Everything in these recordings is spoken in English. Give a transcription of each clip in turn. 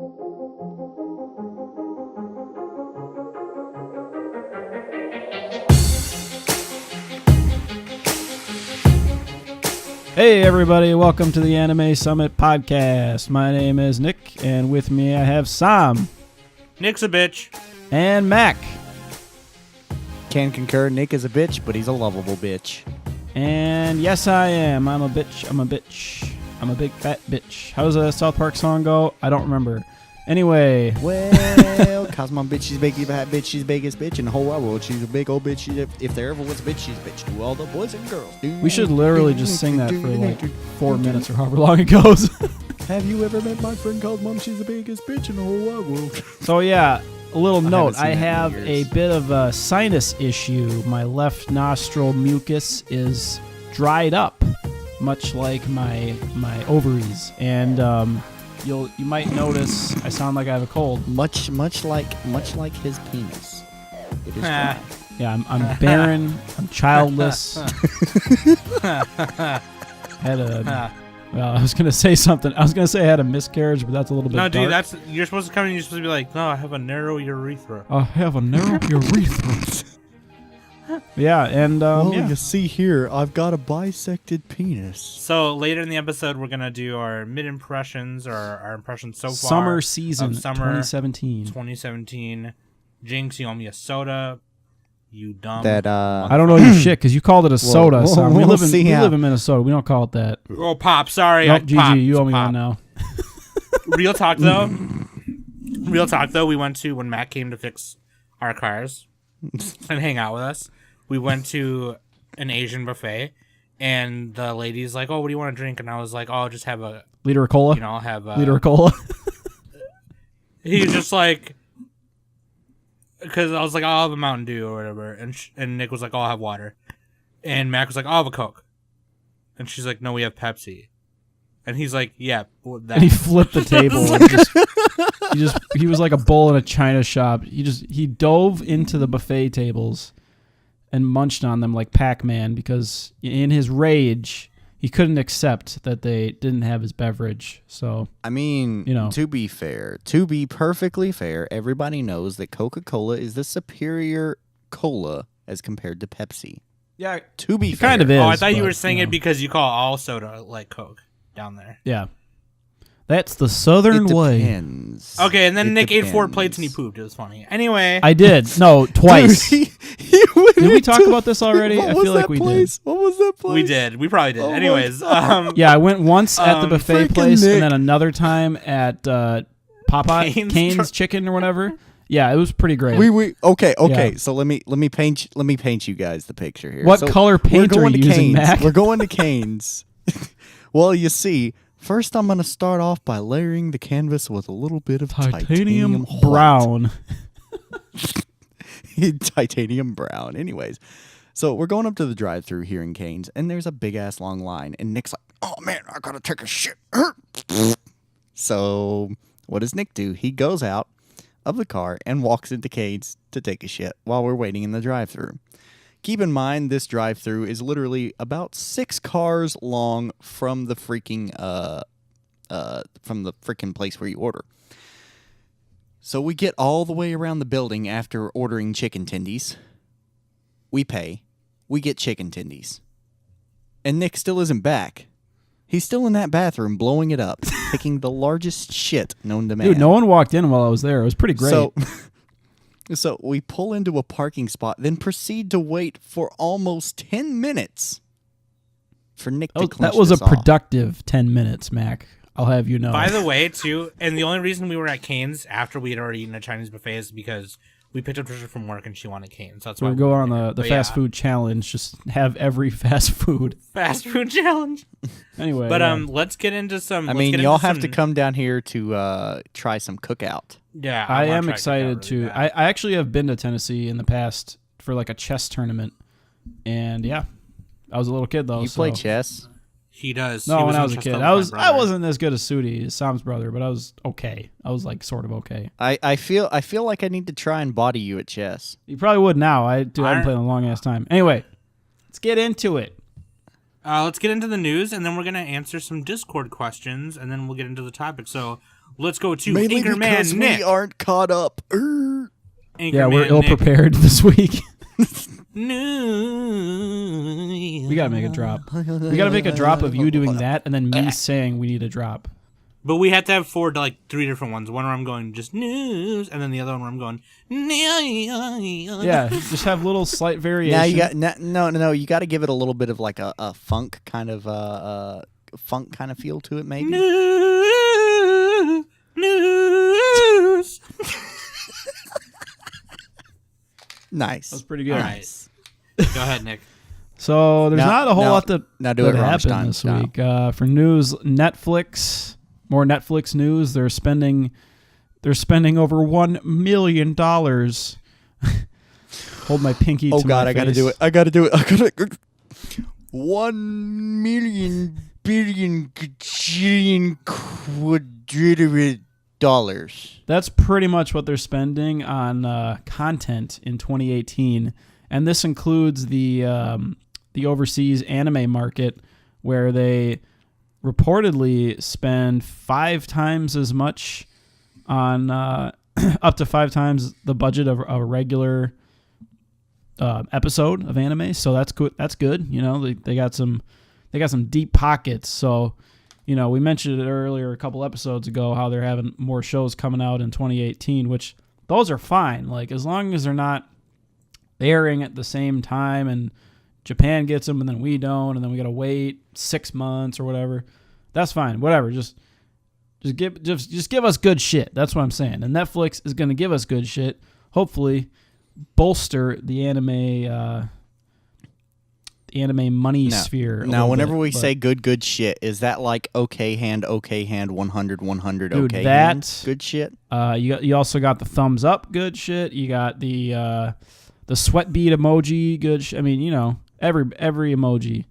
Hey everybody, welcome to the Anime Summit podcast. My name is Nick, and with me I have Sam. Nick's a bitch. And Mac. Can concur, Nick is a bitch, but he's a lovable bitch. And yes, I am. I'm a bitch. I'm a bitch. I'm a big fat bitch. How does a South Park song go? I don't remember. Anyway. Well, cause my bitch, she's big, she's a fat bitch, she's the biggest bitch in the whole wide world. She's a big old bitch. If there ever was a bitch, she's a bitch to all the boys and girls. We should literally just sing that for like 4 minutes or however long it goes. Have you ever met my friend called Mom? She's the biggest bitch in the whole wide world. So yeah, a little note. I that in have a years. bit of a sinus issue. My left nostril mucus is dried up, much like my ovaries, and you might notice I sound like I have a cold. Much like his penis. It is dry. Yeah, I'm barren. I'm childless. Had a. Well, I was gonna say something. I was gonna say I had a miscarriage, but that's a little bit. No, dude, dark. you're supposed to come in and you're supposed to be like, no, I have a narrow urethra. I have a narrow urethra. Yeah, and yeah. You see here, I've got a bisected penis. So later in the episode, we're gonna do our mid impressions or our impressions so far. Summer season of summer 2017. 2017. Jinx, you owe me a soda. You dumb. I don't know your shit because you called it a soda. Son. We live in Minnesota. We don't call it that. Oh, Pop. Sorry. Nope, Pop, GG, you owe me Pop. one now. Real talk though. We went to when Matt came to fix our cars and hang out with us. We went to an Asian buffet, and the lady's like, "Oh, what do you want to drink?" And I was like, "Oh, I'll just have a liter of cola." I'll have a liter of cola. He was just like, because I was like, I'll have a Mountain Dew or whatever, and Nick was like, I'll have water, and Mac was like, I'll have a Coke, and she's like, no, we have Pepsi, and he's like, yeah, that. And he flipped the table. And he was like a bull in a china shop. He dove into the buffet tables and munched on them like Pac-Man because in his rage he couldn't accept that they didn't have his beverage. So I mean, to be fair, to be perfectly fair, everybody knows that Coca-Cola is the superior cola as compared to Pepsi. Yeah, to be fair. kind of is. Oh, I thought you were saying it because you call all soda like Coke down there. Yeah. That's the Southern way. Depends. Okay, and then Nick ate 4 depends. plates and he pooped. It was funny. Anyway. I did. No, twice. Dude, Did we talk about this already? I feel like we did. What was that place? We did. We probably did. Oh my Anyways. Yeah, I went once at the buffet freaking place Nick. and then another time at Cane's Chicken or whatever. Yeah, it was pretty great. Okay. Yeah. So let me paint you guys the picture here. What So color paint we're are going you to using, Cane's. Mac? We're going to Cane's. Well, you see, first I'm going to start off by layering the canvas with a little bit of titanium white. brown. Titanium brown. Anyways, so we're going up to the drive-thru here in Cane's, and there's a big-ass long line, and Nick's like, oh, man, I gotta take a shit. So what does Nick do? He goes out of the car and walks into Cane's to take a shit while we're waiting in the drive-thru. Keep in mind, this drive-thru is literally about 6 cars long from the freaking place where you order. So we get all the way around the building after ordering chicken tendies. We pay. We get chicken tendies. And Nick still isn't back. He's still in that bathroom blowing it up, taking the largest shit known to man. Dude, no one walked in while I was there. It was pretty great. So we pull into a parking spot, then proceed to wait for almost 10 minutes for Nick to clinch that was a this off. productive 10 minutes, Mac. I'll have you know. By the way, too, and the only reason we were at Cane's after we had already eaten a Chinese buffet is because we picked up Trisha from work and she wanted Cane's. So that's why we're going on the But fast yeah. food challenge. Just have every fast food. Fast food challenge. Anyway. But let's get into some. I let's mean, get y'all into have some, to come down here to try some cookout. Yeah, I wanna am try excited cookout really to. bad. I actually have been to Tennessee in the past for like a chess tournament. And yeah, I was a little kid though. You play chess? He does. No, He when I on was a chess kid, club I with my I brother. wasn't as good as Sudi, as Sam's brother, but I was okay. I was like sort of okay. I feel like I need to try and body you at chess. You probably would now. I haven't played in a long ass time. Anyway, let's get into it. Let's get into the news, and then we're gonna answer some Discord questions, and then we'll get into the topic. So Let's go to Mainly because Anchorman Nick. we aren't caught up. Anchorman Yeah, we're ill prepared this week. No. We gotta make a drop. We gotta make a drop of you doing that, and then me saying we need a drop. But we have to have 3 different ones. One where I'm going just news, and then the other one where I'm going. Yeah, just have little slight variations. Now you got no. You got to give it a little bit of like a funk kind of feel to it, maybe. News. Nice. That's pretty good. All right. Go ahead, Nick. So there's not a whole lot that do it happened Rammstein this style. week. For news, Netflix, more Netflix news. They're spending over $1 million. Hold my pinky. Oh to God, my I gotta face. do it. I gotta do it. I gotta. 1 million billion gajillion quadrillion dollars. That's pretty much what they're spending on content in 2018, and this includes the overseas anime market, where they reportedly spend 5 times as much on up to 5 times the budget of a regular episode of anime. So that's good. That's good. You know, they got some deep pockets. So, you know, we mentioned it earlier a couple episodes ago how they're having more shows coming out in 2018, which those are fine. Like, as long as they're not airing at the same time and Japan gets them and then we don't, and then we got to wait 6 months or whatever. That's fine. Whatever. Just give us good shit. That's what I'm saying. And Netflix is going to give us good shit. Hopefully bolster the anime money sphere. Now, whenever we say good shit, is that like okay hand, 100, 100, dude, okay that, hand, good shit? You also got the thumbs up, good shit. You got the sweat bead emoji, good shit. I mean, you know, every emoji.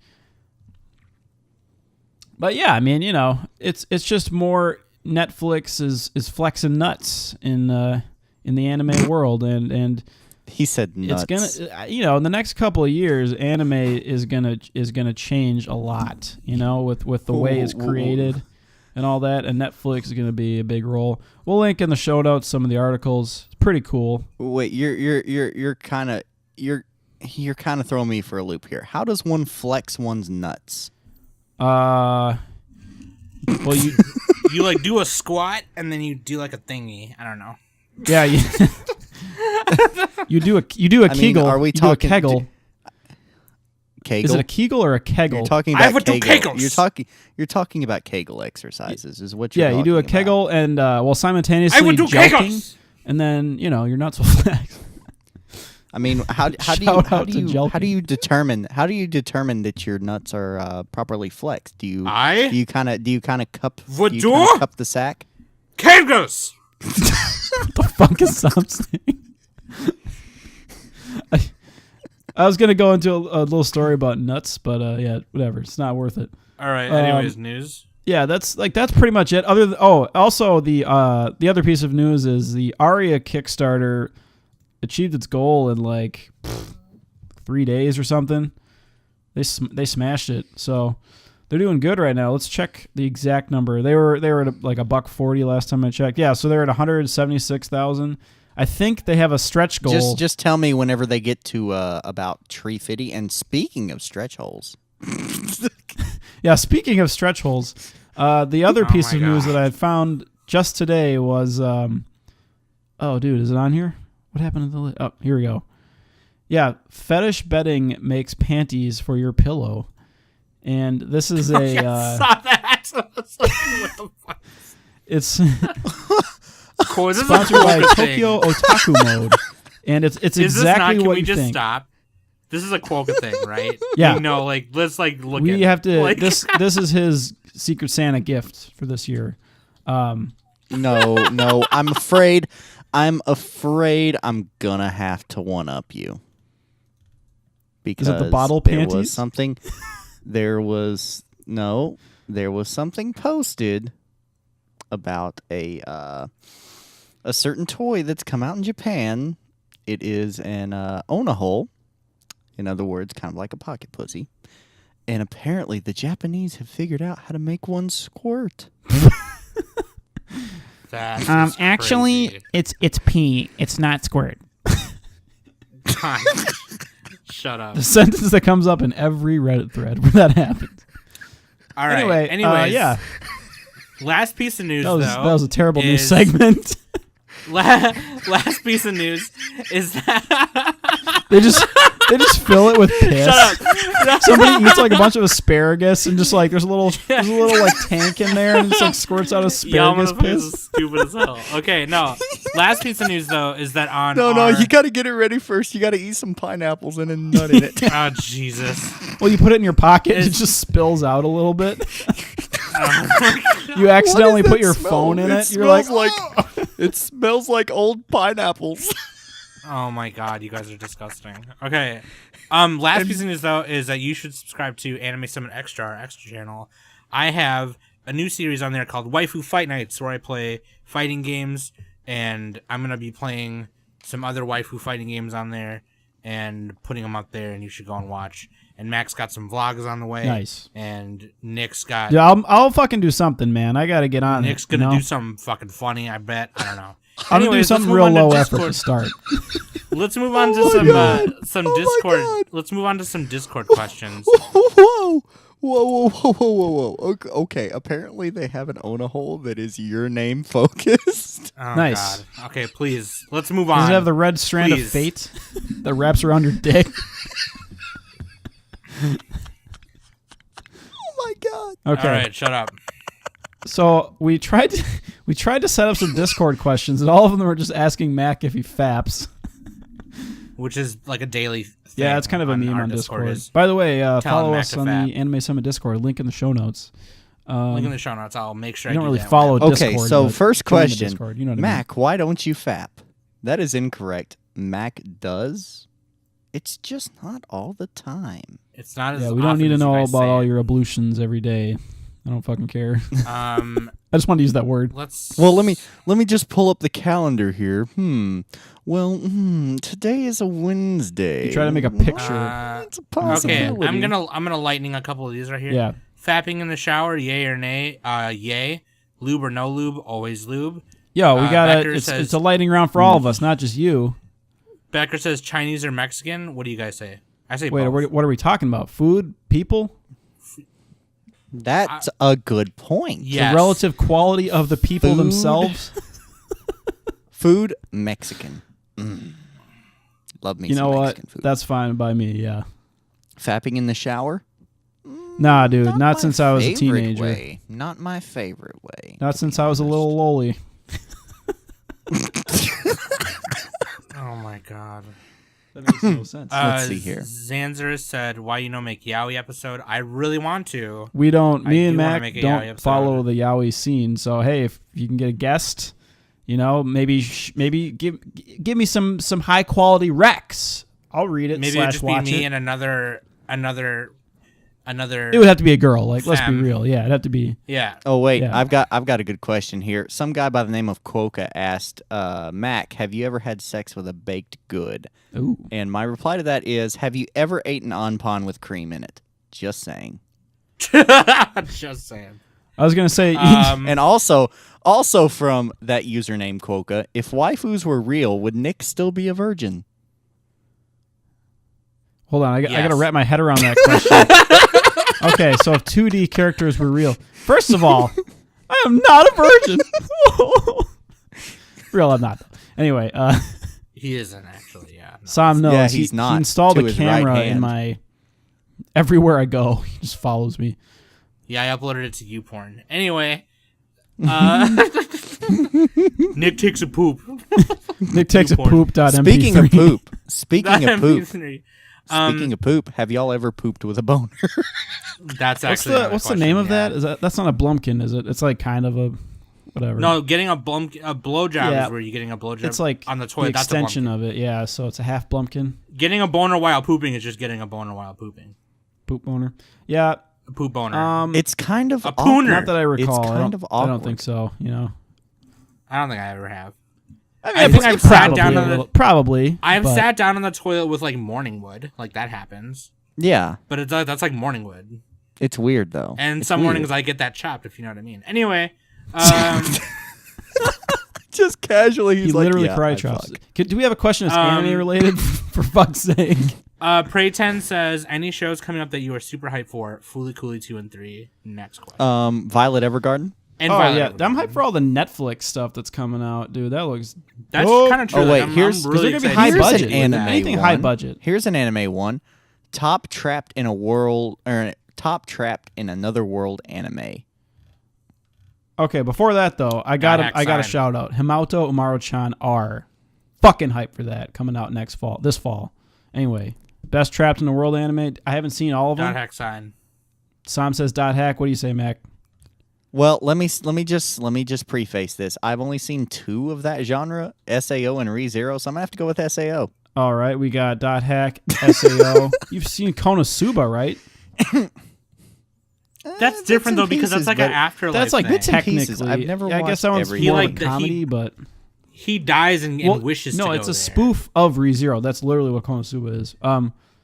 But yeah, I mean, you know, it's just more Netflix is flexing nuts in the anime world, and He said nuts. it's gonna, you know, in the next couple of years, anime is gonna change a lot, you know, with the way it's created and all that, and Netflix is gonna be a big role. We'll link in the show notes some of the articles. It's pretty cool. Wait, you're kind of throwing me for a loop here. How does one flex one's nuts? Well, you You like do a squat and then you do like a thingy. I don't know. yeah, you do a I mean, Kegel. are we you do talking a Kegel? Kegel? Is it a Kegel or a Kegel? You're talking I about would do Kegel. Kegels. You're talking about Kegel exercises. Is what you're Yeah, you do a talking about. Kegel and while simultaneously I would do joking, Kegels. and then you know you're not so flex. I mean, how do Shout out to you determine that your nuts are properly flexed? Do you kind of cup the sack? Kegels. What the fuck is something? I was gonna go into a little story about nuts, but yeah, whatever. It's not worth it. All right. Anyways, news. Yeah, that's pretty much it. Also the other piece of news is the Aria Kickstarter achieved its goal in like 3 days or something. They smashed it, so they're doing good right now. Let's check the exact number. They were at like $140 last time I checked. Yeah, so they're at 176,000. I think they have a stretch goal. Just tell me whenever they get to about 350. And speaking of stretch holes, yeah. Speaking of stretch holes, the other piece of news God. that I found just today was, oh, dude, is it on here? What happened to the? Oh, here we go. Yeah, fetish bedding makes panties for your pillow, and this is a. I saw that. What the fuck? It's Cool. This is a sponsored by Quokka thing. Tokyo Otaku Mode, and it's Is this not? exactly Can what we you just think. stop? This is a Quokka thing, right? Yeah. You know, like let's like look. We at have to. like, This is his Secret Santa gift for this year. no, I'm afraid I'm gonna have to one up you. Because Is it the bottle there panties? was something. There was something posted about a certain toy that's come out in Japan. It is an onahole. In other words, kind of like a pocket pussy. And apparently the Japanese have figured out how to make one squirt. That is Actually, crazy. it's pee. It's not squirt. God. Shut up. The sentence that comes up in every Reddit thread where that happens. All right. Anyway, Anyways, yeah, last piece of news, that was a terrible news is- segment. last piece of news is that They just fill it with piss. shut up. Somebody eats like a bunch of asparagus and just like there's a little like tank in there and just like squirts out asparagus Y'all motherfuckers piss. is stupid as hell. Okay, no. Last piece of news though is that on No, our... you got to get it ready first. You got to eat some pineapples and a nut in it. Oh Jesus. Well, you put it in your pocket, it It's- just spills out a little bit. You accidentally put your phone in it. You're like, it smells like old pineapples. Oh my god, you guys are disgusting. Okay. Last piece of news though is that you should subscribe to Anime Summon Extra, our extra channel. I have a new series on there called Waifu Fight Nights where I play fighting games, and I'm gonna be playing some other waifu fighting games on there and putting them up there, and you should go and watch. And Max got some vlogs on the way. Nice. And Nick's got yeah, I'll fucking do something, man. I gotta get on it. Nick's gonna you know? do something fucking funny, I bet. I don't know. I'm gonna do Anyways, let's something move real on to low effort Discord. to start. Let's move on to Oh my some God. Discord. God. Let's move on to some Discord questions. Whoa. Whoa. Okay, apparently they have an Ona hole that is your name focused. Oh, Nice. God. Okay, please. Let's move on. Does it have the red strand Please. of fate that wraps around your dick? Oh my god. Okay. All right, shut up. So we tried to set up some Discord questions, and all of them were just asking Mac if he faps. Which is like a daily thing. Yeah, it's kind of a meme our on Discord. is- By the way, follow Mac us to on fap. the Anime Summit Discord. Link in the show notes. Link in the show notes. I'll make sure You I don't do really that. follow Okay, Discord. so but first join the question. Discord, you know what Mac, why don't you fap? That is incorrect. Mac does. It's just not all the time. It's not I as mean? Yeah, we don't need to often as you know guys about say all it. your ablutions every day. I don't fucking care. I I just wanted to use that word. let's. Well, let me just pull up the calendar here. Well, today is a Wednesday. You try to make a picture. It's a Okay, possibility. I'm gonna lightning a couple of these right here. Yeah. Fapping in the shower, yay or nay? Yay. Lube or no lube? Always lube. Yo, we gotta. Becker says- It's a lightning round for all of us, not just you. Becker says Chinese or Mexican. What do you guys say? I say Wait, both. what are we talking about? Food, people, That's a good point. Yes. the relative quality of the people Food. themselves. Food, Mexican. Love me You some know what? Mexican food. That's fine by me. Yeah. Fapping in the shower? Nah, dude. Not my since I was a favorite teenager. way. Not my favorite way. Not since I was a little lolly. Oh my god. That makes no sense. Let's see here. Zanzer said, "Why you no make yaoi episode?" I really want to. We don't. I Me do and wanna Mac make a yaoi don't episode. follow the yaoi scene. So hey, if you can get a guest, you know, maybe give me some high quality recs. I'll read it. Maybe it'd / just be watch me it. and another. It would have to be a girl. Like, let's be Femme. real. Yeah, it'd have to be. Yeah. Oh wait, Yeah. I've got a good question here. Some guy by the name of Quokka asked, Mac, have you ever had sex with a baked good? Ooh. And my reply to that is, have you ever eaten anpan with cream in it? Just saying. Just saying. I was gonna say. And also from that username Quokka, if waifus were real, would Nick still be a virgin? Hold on, I Yes. gotta wrap my head around that question. Okay, so if 2D characters were real, first of all, I am not a virgin. Real, I'm not. Anyway, He isn't actually. Yeah. No. Sam knows. Yeah, He- he's not, He installed to a his right camera in hand. my. Everywhere I go, he just follows me. Yeah, I uploaded it to YouPorn. Anyway. Nick takes a poop. Nick takes a Porn. poop.mp3. Speaking of poop, MP3. speaking of poop, have y'all ever pooped with a boner? That's What's actually the name of that? Is that's not a Blumpkin, is it? It's like kind of a whatever. No, getting a blowjob Yeah. is where you're getting a blowjob. it's like on the toilet. the That's extension a of it. Yeah, so it's a half Blumpkin, getting a boner while pooping is just getting a boner while pooping. poop boner. Yeah. A poop boner. It's kind of A awkward. pooner. Not that I recall. It's kind of awkward. I don't think so. You know. I don't think I ever have. I think I've sat down probably on a the- little- probably. I've but sat down on the toilet with like morning wood. Like that happens. Yeah, But it's that's like morning wood. it's weird though. And It's some weird. mornings I get that chopped, if you know what I mean. Anyway, just casually, he's He like, literally yeah, karate I chops. fuck. Do we have a question that's anime related? For fuck's sake. Pray10 says, any shows coming up that you are super hyped for? Fooly Cooly 2 and 3. Next question. Violet Evergarden. And Oh Violet yeah, Evergarden. I'm hyped for all the Netflix stuff that's coming out, dude. That looks. That's dope. kind of true. Oh, wait, I'm here's- really They're gonna be excited high to see Here's budget. an anime Anything one. high budget. Here's an anime one. Top trapped in another world anime. Okay, before that though, I got a shout out. Himauto Umaru-chan R. Fucking hyped for that coming out this fall. Anyway, best trapped in the world anime. I haven't seen all of them. Dot hack sign. Sam says dot hack. What do you say, Mac? Well, let me just preface this. I've only seen 2 of that genre, SAO and ReZero, so I'm gonna have to go with SAO. All right, we got dot hack, SAO. You've seen Konosuba, right? That's different though because that's like an afterlife. That's like thing. pieces. technically. I've never I guess watched that one's every more one. of a He, like, the- comedy, he- but He dies and wishes. no, to it's go a there. spoof of ReZero. That's literally what Konosuba is.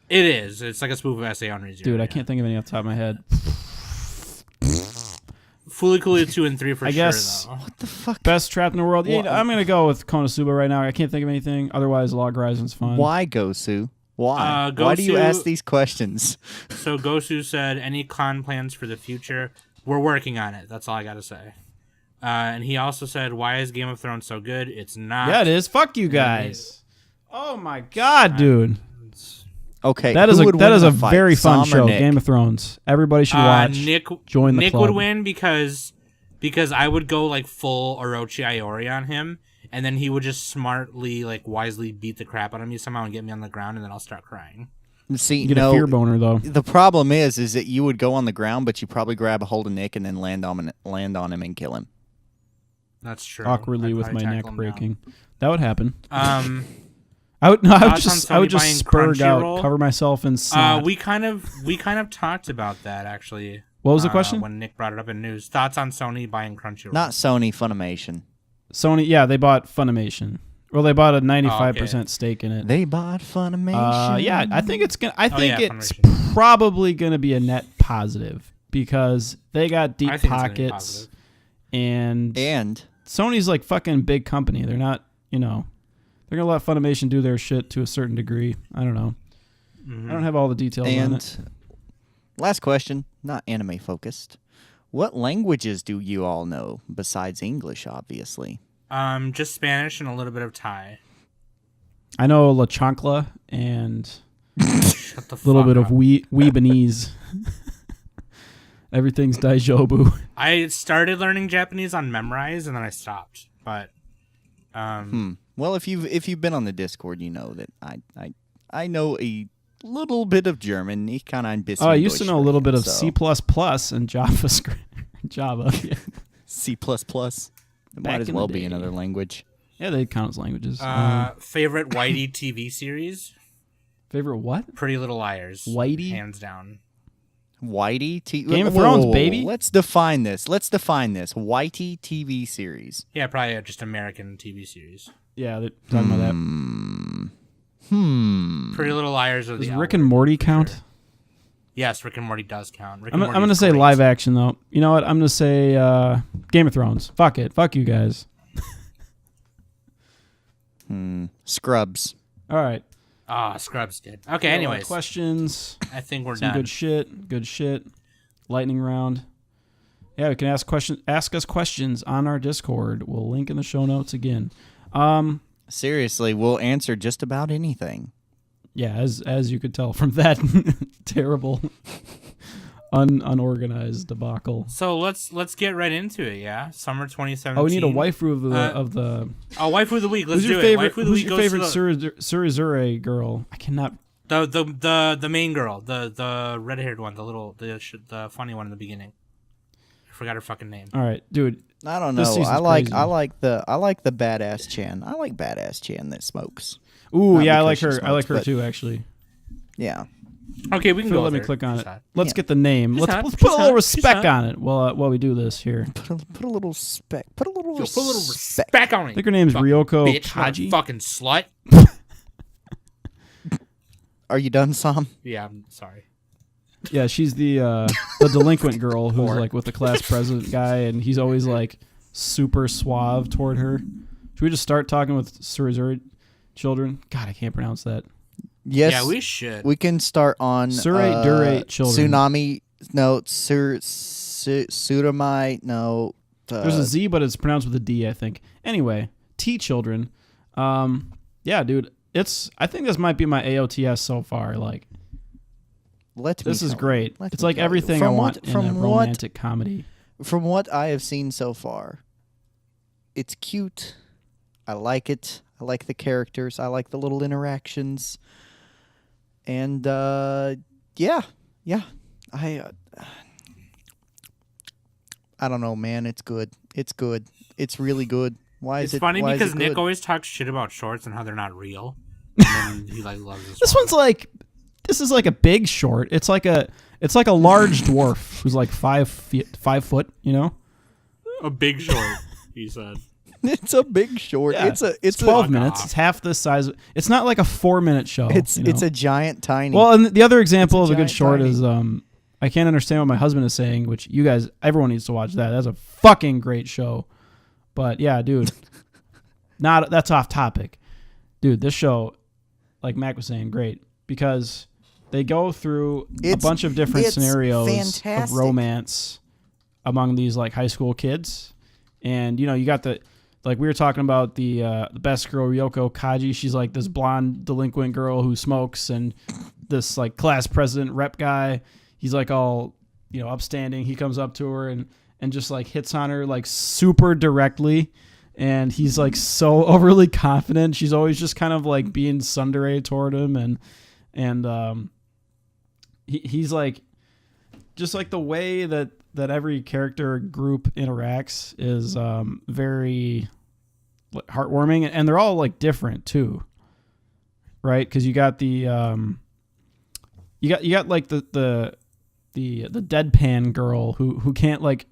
It is. It's like a spoof of SA on ReZero. Dude, I can't think of any off the top of my head. Fooly Cooly 2 and 3 for I sure. guess- Though. What the fuck? Best trapped in the world. Yeah, Well, I'm gonna go with Konosuba right now. I can't think of anything. Otherwise, Log Horizon's fun. Why, Gosu? Why? Gosu- Why do you ask these questions? So Gosu said, "Any con plans for the future? We're working on it. That's all I gotta say." And he also said, "Why is Game of Thrones so good? It's not." Yeah, it is. Fuck you guys. Oh my god, dude. Okay, That is who a would win in a fight, very fun Sam or show. Nick? Game of Thrones. Everybody should watch. Join the Nick club. would win because I would go like full Orochi Iori on him, and then he would just smartly, like wisely beat the crap out of me somehow and get me on the ground, and then I'll start crying. See, You get a fear boner though. The problem is that you would go on the ground, but you probably grab a hold of Nick and then land on him and kill him. That's true. Awkwardly I'd with probably my tackle neck him breaking. That would happen. down. I would Thoughts on just Sony spurg buying out, Crunchyroll? cover myself in snot. We kind of talked about that actually. What was the question? When Nick brought it up in news, thoughts on Sony buying Crunchyroll? Not Sony, Funimation. Sony, yeah, they bought Funimation. Well, they bought a 95% stake in it. They bought Funimation. Yeah, I think it's gonna. I think it's Funimation. probably gonna be a net positive because they got deep I think it's gonna be pockets, positive. and Sony's like fucking big company. They're not, they're gonna let Funimation do their shit to a certain degree. I don't know. Mm-hmm. I don't have all the details on it. And last question, not anime focused. What languages do you all know besides English, obviously? Just Spanish and a little bit of Thai. I know La Chancla and Shut the a little fuck bit up. of Weebanese. Everything's Daijobu. I started learning Japanese on Memrise and then I stopped. But Well, if you've been on the Discord, you know that I know a little bit of German. Ich kann ein bisschen Oh, I used to know a little bit of so- C++ and JavaScript. Java. Yeah. C++. It Back might as in the well be day. another language. Yeah, they count as languages. favorite Whitey TV series? Favorite what? Pretty Little Liars. Whitey? Hands down. Whitey Game of Thrones, baby. Let's define this. Whitey TV series. Yeah, probably just American TV series. Yeah, they're talking about that. Pretty Little Liars are the Does Rick and Morty count? Yes, Rick and Morty does count. Rick I'm and Morty going to is say great. live action, though. You know what? I'm going to say Game of Thrones. Fuck it. Fuck you guys. Scrubs. All right. Scrubs did. Okay, anyways. Questions. I think we're Some done. good shit. Lightning round. Yeah, we can ask us questions on our Discord. We'll link in the show notes again. Seriously, we'll answer just about anything. Yeah, as you could tell from that terrible unorganized debacle. So let's get right into it, yeah? Summer 2017. Oh, we need a waifu of the waifu of the week. Let's Who's your do favorite it. Waifu of the who's week your goes favorite to Surizure girl? I cannot the main girl, the red-haired one, the funny one in the beginning. I forgot her fucking name. All right, dude. I don't This know. season's I like crazy. the badass Chan. I like badass Chan that smokes. Ooh, Not yeah, I like because her. she I like smokes, her but- too, actually. Yeah. Okay, we can Phil, go. let me with her. click on She's it. hot. Let's Yeah. get the name. She's Let's hot. put a She's little hot. She's respect hot. on it while we do this here. Put a little respect. Put a little Yo, put a little respect. respect on I it. think her name's Fucking Ryoko bitch, Kaji. fucking slut. Are you done, Sam? Yeah, I'm sorry. Yeah, she's the delinquent girl who's like with the class president guy, and he's always like super suave toward her. Should we just start talking with Surizuri children? God, I can't pronounce that. Yes. Yeah, we should. We can start on Surate Durate children. Tsunami. No, Suramai. No. There's a Z, but it's pronounced with a D, I think. Anyway, T children. Yeah, dude. I think this might be my AOTS so far. Like, this is great. It's like everything I want in a romantic comedy. From what I have seen so far, it's cute. I like it. I like the characters. I like the little interactions. And yeah. I don't know, man. It's good. It's good. It's really good. It's funny because Nick always talks shit about shorts and how they're not real. And then he like loves this one's like, this is like a big short. It's like a large dwarf who's like 5 foot. You know, a big short. He said. It's a big short. Yeah. It's 12 minutes. It's half the size. It's not like a 4-minute show. It's a giant tiny. Well, and the other example of a good short is I can't understand what my husband is saying, which you guys, everyone needs to watch that. That's a fucking great show. But yeah, dude, that's off topic. Dude, this show, like Mac was saying, great because they go through a bunch of different scenarios of romance among these like high school kids. And you know, you got like we were talking about the best girl, Ryoko Kaji. She's like this blonde delinquent girl who smokes, and this like class president rep guy. He's like all, you know, upstanding. He comes up to her and just like hits on her like super directly. And he's like so overly confident. She's always just kind of like being tsundere toward him. And he's like, just like the way that every character group interacts is very heartwarming. And they're all like different too. Right. Cause you got the, you got like the deadpan girl who can't like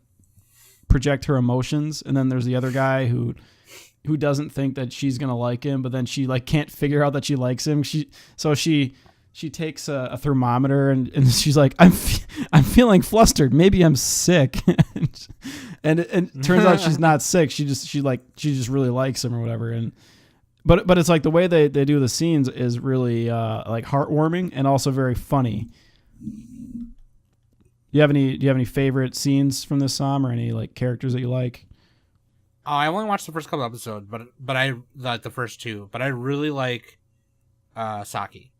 project her emotions, and then there's the other guy who doesn't think that she's gonna like him, but then she like can't figure out that she likes him. She takes a thermometer and she's like, I'm feeling flustered. Maybe I'm sick, and it turns out she's not sick. She just really likes him or whatever. And but it's like the way they do the scenes is really like heartwarming and also very funny. Do you have any favorite scenes from this song or any like characters that you like? Oh, I only watched the first couple episodes, but I like the first two. But I really like Saki.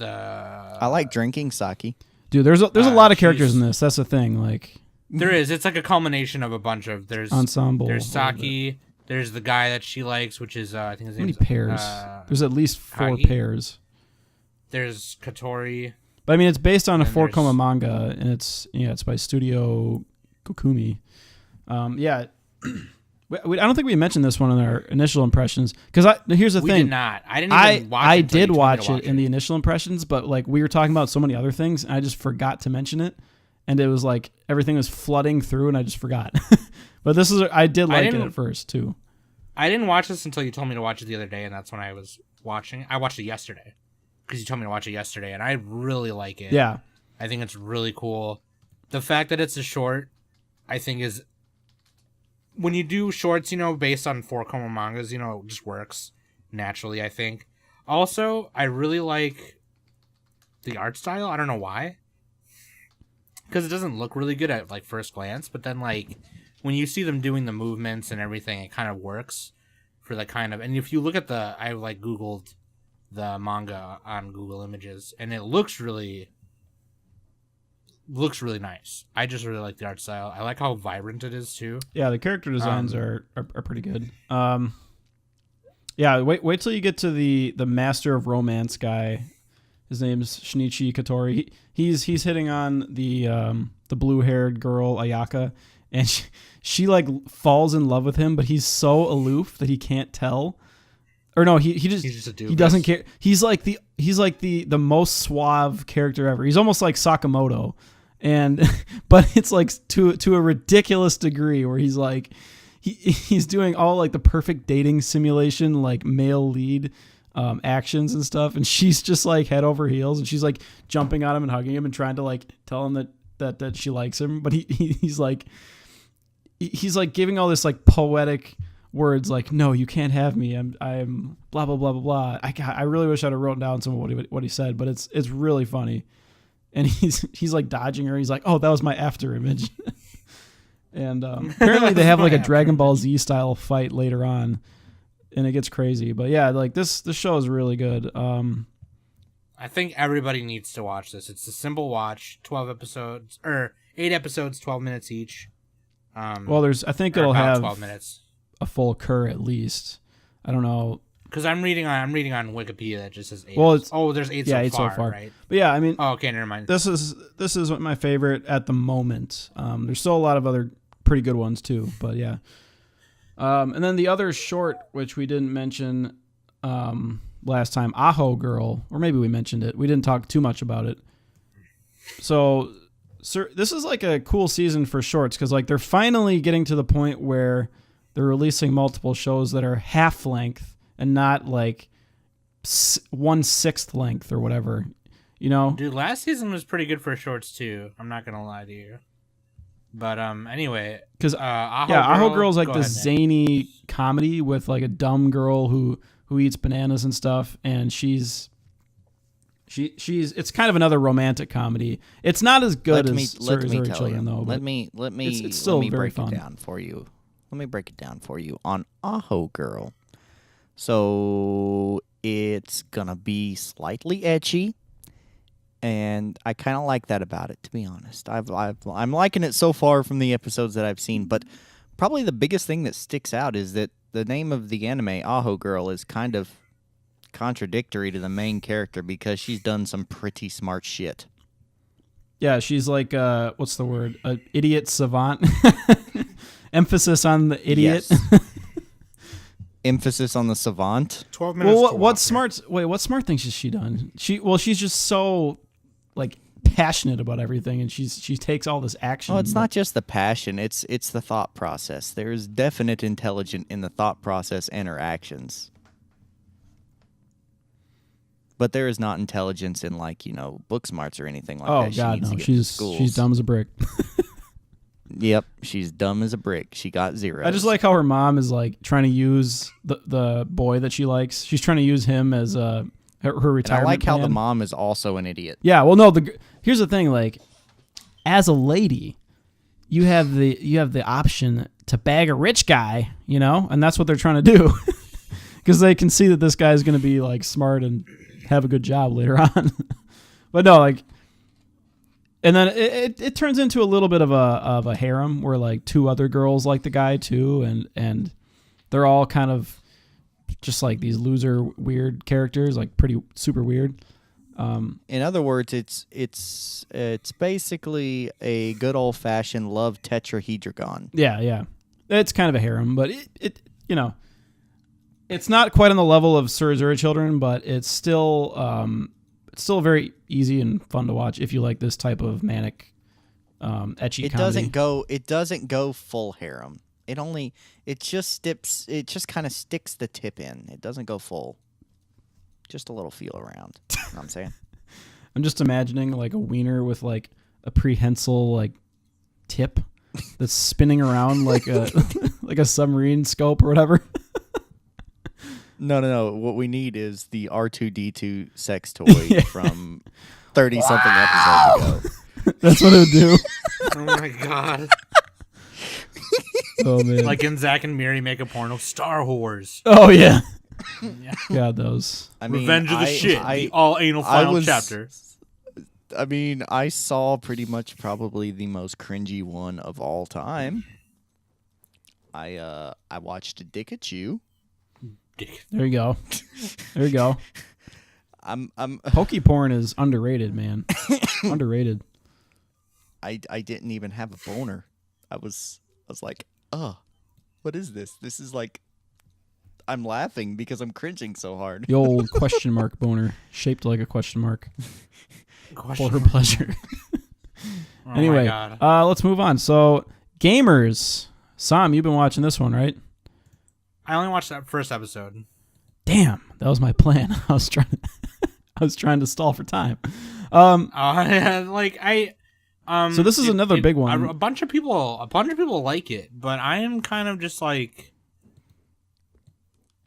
I like drinking sake. Dude, there's a lot of characters in this. That's the thing. Like there is. It's like a culmination of a bunch of ensemble. There's Saki. There's the guy that she likes, which is I think his name is pairs. There's at least 4 Kagi. pairs. There's Katori. But I mean, it's based on a 4-koma manga, and it's by Studio Kokumi. I don't think we mentioned this one in our initial impressions because here's the thing. We did not. I didn't even watch it. I did watch it in the initial impressions, but like we were talking about so many other things, and I just forgot to mention it, and it was like everything was flooding through, and I just forgot. But I did like it at first too. I didn't watch this until you told me to watch it the other day, and that's when I was watching. I watched it yesterday. Because you told me to watch it yesterday, and I really like it. Yeah. I think it's really cool. The fact that it's a short, I think is... When you do shorts, you know, based on 4-koma mangas, you know, it just works naturally, I think. Also, I really like the art style. I don't know why. Because it doesn't look really good at, like, first glance, but then, like, when you see them doing the movements and everything, it kind of works for the kind of... And if you look at I, like, Googled the manga on Google Images, and it looks really nice. I just really like the art style. I like how vibrant it is too. Yeah, the character designs are pretty good. Yeah, wait till you get to the master of romance guy. His name's Shinichi Katori. He's hitting on the blue-haired girl Ayaka, and she like falls in love with him, but he's so aloof that he can't tell. Or no, he's just a dude. He doesn't care. He's like the most suave character ever. He's almost like Sakamoto, but it's like to a ridiculous degree where he's like he's doing all like the perfect dating simulation like male lead actions and stuff, and she's just like head over heels, and she's like jumping on him and hugging him and trying to like tell him that she likes him, but he's like giving all this like poetic words like, "No, you can't have me. I'm blah blah blah blah blah." I really wish I'd have wrote down some of what he said, but it's really funny. And he's like dodging her. He's like, "Oh, that was my after image." And apparently they have like a Dragon Ball Z style fight later on, and it gets crazy. But yeah, like this show is really good. I think everybody needs to watch this. It's a simple watch, 12 episodes or 8 episodes, 12 minutes each. Well, I think it'll have 12 minutes. A full cur at least. I don't know. Because I'm reading on Wikipedia that just says 8. Well, there's 8 so far, right? But yeah, I mean, okay, never mind. This is my favorite at the moment. There's still a lot of other pretty good ones too, but yeah. And then the other short, which we didn't mention last time, Aho Girl, or maybe we mentioned it. We didn't talk too much about it. So, this is like a cool season for shorts because like they're finally getting to the point where they're releasing multiple shows that are half length and not like 1/6 length or whatever. You know, dude, last season was pretty good for shorts too. I'm not gonna lie to you. But anyway, because Aho Girl's like this zany comedy with like a dumb girl who eats bananas and stuff, and she's it's kind of another romantic comedy. It's not as good as Surgery Children though. Let me it's still let me very break fun. it down for you. Let me break it down for you on Aho Girl. So it's gonna be slightly ecchi. And I kind of like that about it, to be honest. I'm liking it so far from the episodes that I've seen, but probably the biggest thing that sticks out is that the name of the anime, Aho Girl, is kind of contradictory to the main character because she's done some pretty smart shit. Yeah, she's like, what's the word? An idiot savant. Emphasis on the idiot. Yes. Emphasis on the savant. 12 minutes. Well, what smart things has she done? She's just so like passionate about everything, and she takes all this action. Oh, it's not just the passion; it's the thought process. There is definite intelligence in the thought process and her actions, but there is not intelligence in like book smarts or anything like that. Oh God, no! She's dumb as a brick. Yep, she's dumb as a brick. She got 0. I just like how her mom is like trying to use the boy that she likes. She's trying to use him as her retirement. And I like how plan. the mom is also an idiot. Yeah, well, no. Here's the thing: like, as a lady, you have the option to bag a rich guy, and that's what they're trying to do, because they can see that this guy is going to be like smart and have a good job later on. But no, like. And then it turns into a little bit of a harem where like 2 other girls like the guy too, and they're all kind of just like these loser weird characters, like pretty super weird. In other words, it's basically a good old fashioned love tetrahedron. Yeah, it's kind of a harem, but it it's not quite on the level of Surgery Children, but it's still very easy and fun to watch if you like this type of manic, ecchi comedy. It doesn't go full harem. It just kind of sticks the tip in. It doesn't go full. Just a little feel around. You know what I'm saying? I'm just imagining like a wiener with like a prehensile like tip that's spinning around like a like a submarine scope or whatever. No. What we need is the R2D2 sex toy from 30-something episodes ago. That's what it would do. Oh my God. Oh man. Like in Zack and Miri make a porno, Star Whores. Oh yeah. God, those. I mean, Revenge of the Shit, the all anal final chapter. I mean, I saw pretty much probably the most cringy one of all time. I watched Dickachu. There you go. I'm Pokey porn is underrated, man. Underrated. I didn't even have a boner. I was like, what is this? This is like, I'm laughing because I'm cringing so hard. The old question mark boner, shaped like a question mark. For her pleasure. Oh anyway, let's move on. So, gamers. Sam, you've been watching this one, right? I only watched that first episode. Damn, that was my plan. I was trying to stall for time. So this is another big one. A bunch of people like it, but I am kind of just like,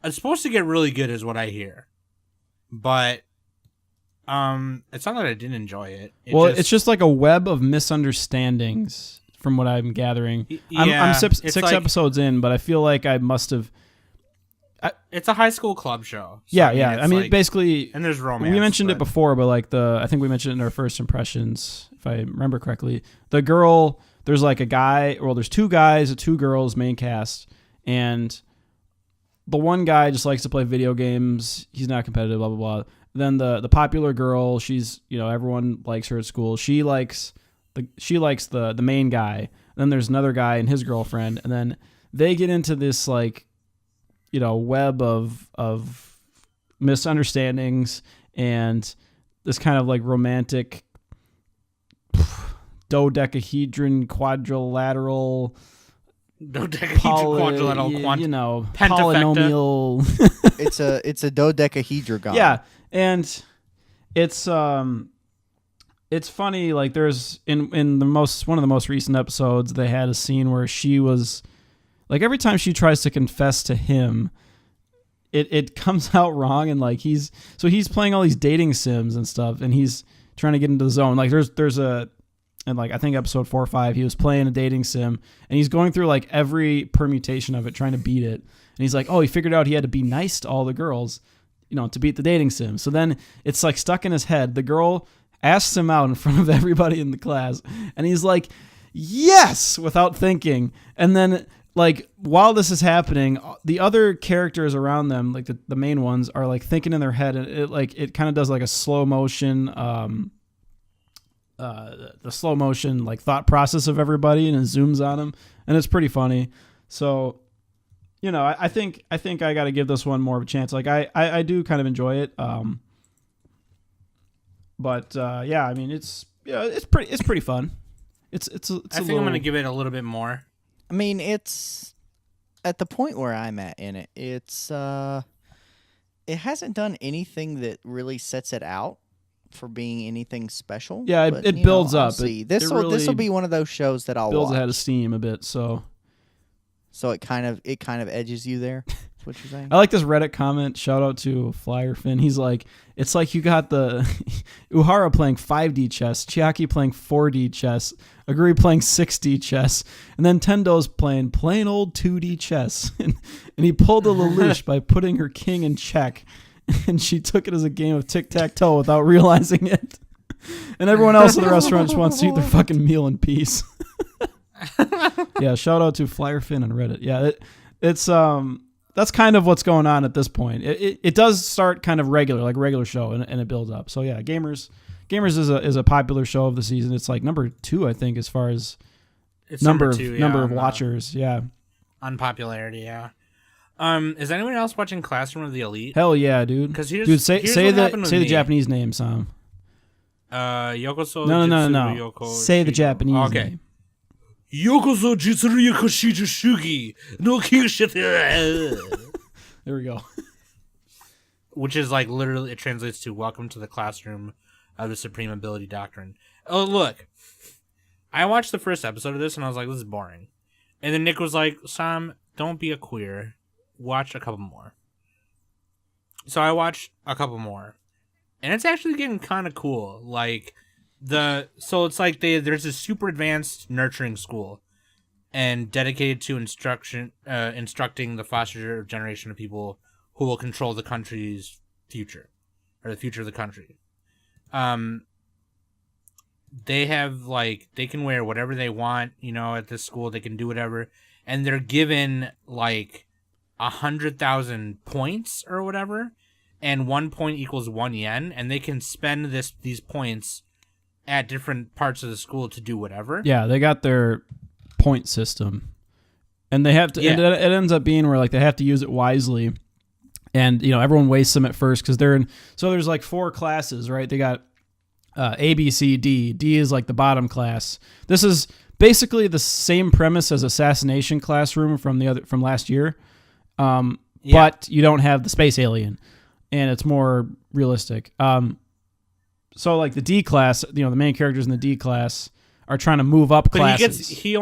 It's supposed to get really good, is what I hear. But it's not that I didn't enjoy it. It's just like a web of misunderstandings, from what I'm gathering. I'm 6 episodes in, but I feel like I must have. It's a high school club show. So Yeah. I mean, basically, and there's romance. We mentioned it before, but like I think we mentioned it in our first impressions, if I remember correctly. The girl, there's like a guy. Well, there's two guys, two girls, main cast, and the one guy just likes to play video games. He's not competitive. Blah blah blah. Then the popular girl, she's everyone likes her at school. She likes the main guy. And then there's another guy and his girlfriend, and then they get into this like web of misunderstandings and this kind of like romantic dodecahedron quadrilateral polynomial. It's a dodecahedron. Yeah, and it's funny. Like there's in one of the most recent episodes, they had a scene where she was. Like every time she tries to confess to him, it comes out wrong, and like he's playing all these dating sims and stuff, and he's trying to get into the zone. Like there's a, and like I think episode 4 or 5, he was playing a dating sim, and he's going through like every permutation of it, trying to beat it. And he's like, oh, he figured out he had to be nice to all the girls, to beat the dating sim. So then it's like stuck in his head. The girl asks him out in front of everybody in the class, and he's like, yes, without thinking, and then. Like, while this is happening, the other characters around them, like the main ones, are like thinking in their head, and it kind of does like a slow motion, the slow motion like thought process of everybody, and it zooms on them, and it's pretty funny. So, I think I got to give this one more of a chance. Like I do kind of enjoy it. But yeah, I mean it's pretty fun. I think I'm gonna give it a little bit more. I mean, it's at the point where I'm at in it. It hasn't done anything that really sets it out for being anything special. Yeah, but, it builds up. This will be one of those shows that I'll builds watch. ahead of steam a bit. So it kind of edges you there. That's what you're saying. I like this Reddit comment. Shout out to Flyer Finn. He's like, it's like you got the Uhara playing 5D chess, Chiaki playing 4D chess, Aguri playing 6D chess, and then Tendo's playing plain old 2D chess. And he pulled a Lelouch by putting her king in check, and she took it as a game of tic-tac-toe without realizing it. And everyone else in the restaurant just wants to eat their fucking meal in peace. Yeah, shout out to Flyer Finn on Reddit. Yeah, it's that's kind of what's going on at this point. It does start kind of regular show, and it builds up. So yeah, Gamers is a popular show of the season. It's like number 2, I think, as far as number of watchers. Yeah, unpopularity. Yeah. Is anyone else watching Classroom of the Elite? Hell yeah, dude. Because say the Japanese name, Sam. Yokoso. No. Yoko Say the Japanese name. Yokoso Jitsuruya Koshiju Shugi no Kyoshite. There we go. Which is like literally, it translates to "Welcome to the Classroom of the Supreme Ability Doctrine." Oh, look. I watched the first episode of this and I was like, this is boring. And then Nick was like, Sam, don't be a queer. Watch a couple more. So I watched a couple more. And it's actually getting kind of cool. Like, so it's like there's this super advanced nurturing school and dedicated to instructing the foster generation of people who will control the country's future, or the future of the country. They have they can wear whatever they want, at this school. They can do whatever, and they're given 100,000 points or whatever, and 1 point equals 1 yen, and they can spend these points at different parts of the school to do whatever. Yeah, they got their point system, and they have to. Yeah. It ends up being where they have to use it wisely, and everyone wastes them at first because they're in. So there's 4 classes, right? They got A, B, C, D. D is the bottom class. This is basically the same premise as Assassination Classroom from last year, but you don't have the space alien, and it's more realistic. So the D class, the main characters in the D class are trying to move up classes. He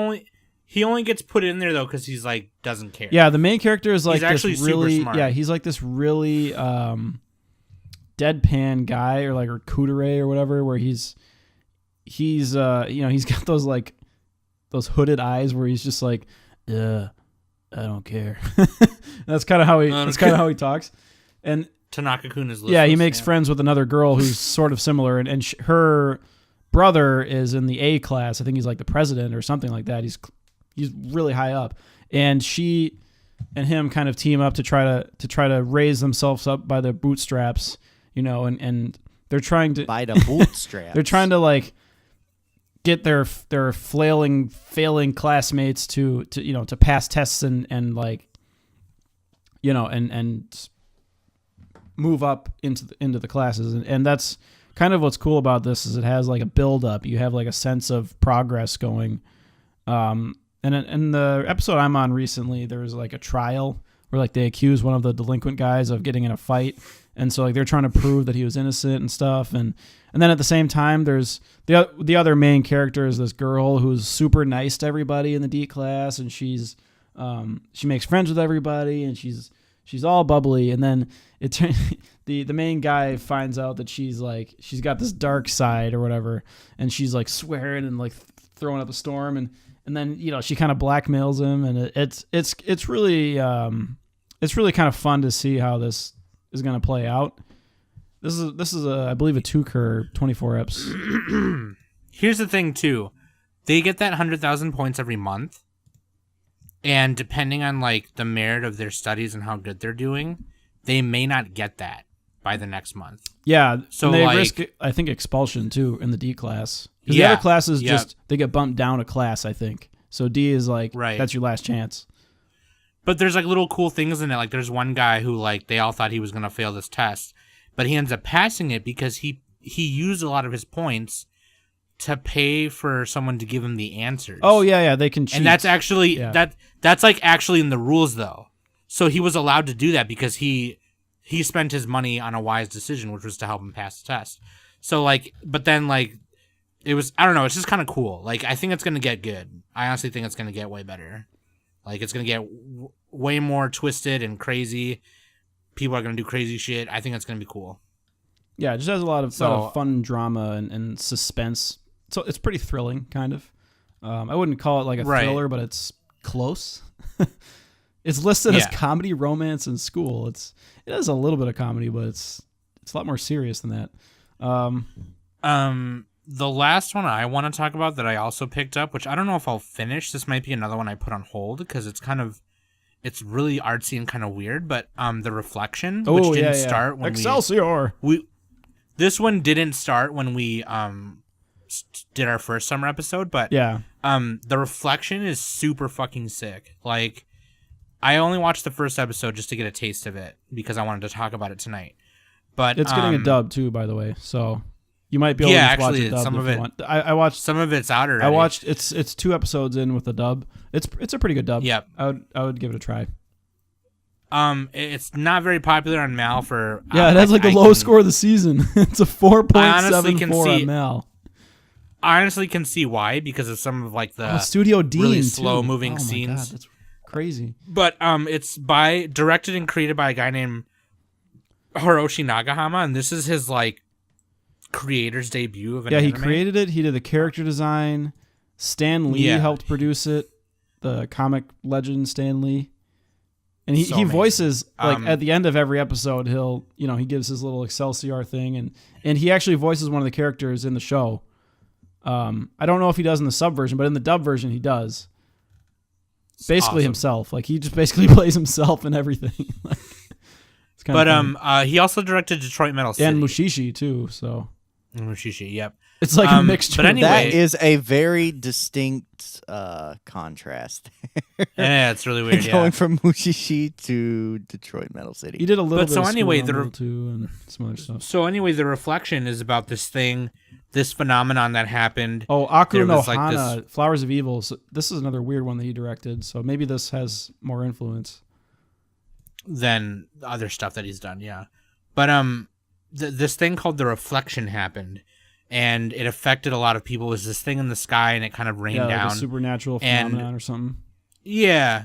He only gets put in there though because he's like doesn't care. Yeah, the main character is like He's actually this really super smart. yeah, he's like this really deadpan guy or like Kutere or whatever, where he's he's got those like those hooded eyes where he's just like, I don't care. That's kind of how he talks. And Tanaka-kun is listless, yeah, he makes friends with another girl who's sort of similar, and her brother is in the A class. I think he's like the president or something like that. He's really high up, and she and him kind of team up to try to raise themselves up by their bootstraps, and they're trying to by the bootstraps. They're trying to like get their failing classmates to pass tests and like and move up into the classes, and that's kind of what's cool about this is it has like a build up. You have like a sense of progress going. And in the episode I'm on recently, there was like a trial where like they accuse one of the delinquent guys of getting in a fight, and so like they're trying to prove that he was innocent and stuff, and then at the same time there's the other main character is this girl who's super nice to everybody in the D class, and she makes friends with everybody, and she's all bubbly, and then the main guy finds out that she's got this dark side or whatever, and she's like swearing and like throwing up a storm, and then she kind of blackmails him, and it's really kind of fun to see how this is going to play out. This is I believe a 2-cour 24 eps. Here's the thing too, they get that 100,000 points every month, and depending on like the merit of their studies and how good they're doing, they may not get that by the next month. Yeah, so and they like, risk I think expulsion too in the D class. Because the other classes just they get bumped down a class, I think. So D is like that's your last chance. But there's like little cool things in it. Like there's one guy who like they all thought he was gonna fail this test, but he ends up passing it because he used a lot of his points to pay for someone to give him the answers. Oh yeah, they can cheat. And that's actually that's like actually in the rules though. So he was allowed to do that because he spent his money on a wise decision, which was to help him pass the test. So like, but then like, it was, I don't know, it's just kind of cool. Like, I think it's going to get good. I honestly think it's going to get way better. Like, it's going to get way more twisted and crazy. People are going to do crazy shit. I think it's going to be cool. Yeah, it just has a lot of fun drama and suspense. So it's pretty thrilling, kind of. I wouldn't call it like a thriller, but it's close. It's listed as comedy, romance, and school. It has a little bit of comedy, but it's a lot more serious than that. The last one I want to talk about that I also picked up, which I don't know if I'll finish. This might be another one I put on hold because it's really artsy and kind of weird. But The Reflection, which didn't start when Excelsior. This one didn't start when we did our first summer episode, but The Reflection is super fucking sick. Like, I only watched the first episode just to get a taste of it because I wanted to talk about it tonight. But it's getting a dub too, by the way. So you might be able to just watch a dub some of if it. you want. I watched some of it's out already. I watched it's 2 episodes in with the dub. It's a pretty good dub. Yep. I would give it a try. It's not very popular on Mal for it has like the lowest score of the season. It's a 4.74 on Mal. I honestly can see why, because of some of like the Studio Dean really slow moving scenes. scenes. God, that's crazy. But it's directed and created by a guy named Hiroshi Nagahama, and this is his like creator's debut of an anime. He created it. He did the character design. Stan Lee helped produce it. The comic legend Stan Lee. And he voices like at the end of every episode he gives his little Excelsior thing, and he actually voices one of the characters in the show. I don't know if he does in the sub version, but in the dub version he does. It's basically awesome. Himself. Like he just basically plays himself in everything. It's kind of funny. He also directed Detroit Metal City and Mushishi too. So Mushishi, yep. It's like a mixture. But anyway, that is a very distinct contrast. Yeah, it's really weird. Going from Mushishi to Detroit Metal City. He did a little bit of anyway, too, and some other stuff. So anyway, The Reflection is about this phenomenon that happened. Oh, Aku no Hana, Flowers of Evil. So this is another weird one that he directed. So maybe this has more influence than other stuff that he's done. Yeah, but this thing called The Reflection happened. and it affected a lot of people. It was this thing in the sky, and it kind of rained Like down. a supernatural And- phenomenon or something. Yeah.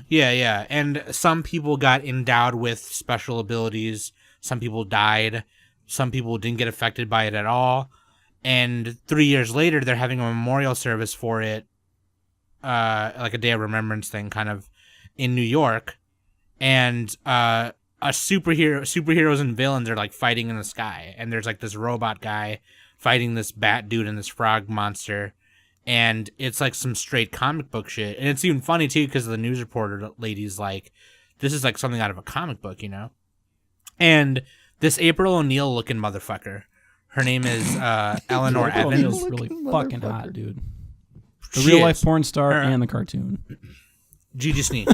And some people got endowed with special abilities. Some people died. Some people didn't get affected by it at all. And 3 years later, they're having a memorial service for it, like a day of remembrance thing, kind of in New York. And superheroes and villains are like fighting in the sky. And there's like this robot guy fighting this bat dude and this frog monster. And it's like some straight comic book shit. And it's even funny, too, because the news reporter lady's like, this is like something out of a comic book, you know? And this April O'Neil looking motherfucker, her name is Eleanor April Evans. O'Neil's really fucking hot, dude. The She real life is. porn star Her- and the cartoon. Gigi Sneak.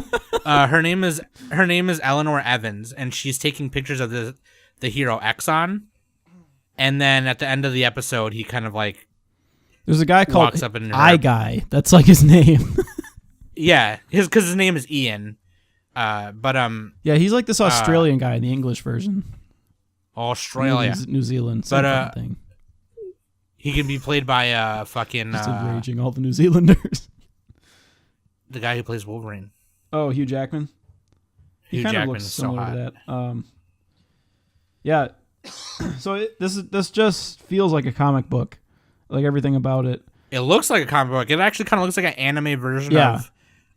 Her name is Eleanor Evans, and she's taking pictures of the hero Exxon. And then at the end of the episode, he kind of like, There's a guy called walks up in her- I Guy. That's like his name. yeah, because his name is Ian. But Yeah, he's like this Australian guy in the English version. Australia. New Zealand, same But, fucking thing. He can be played by fucking Just enraging all the New Zealanders. the guy who plays Wolverine. Oh, Hugh Jackman. He Hugh kind of Jackman looks is so similar hot. to that. Yeah. So this just feels like a comic book, like everything about it. It looks like a comic book. It actually kind of looks like an anime version Yeah.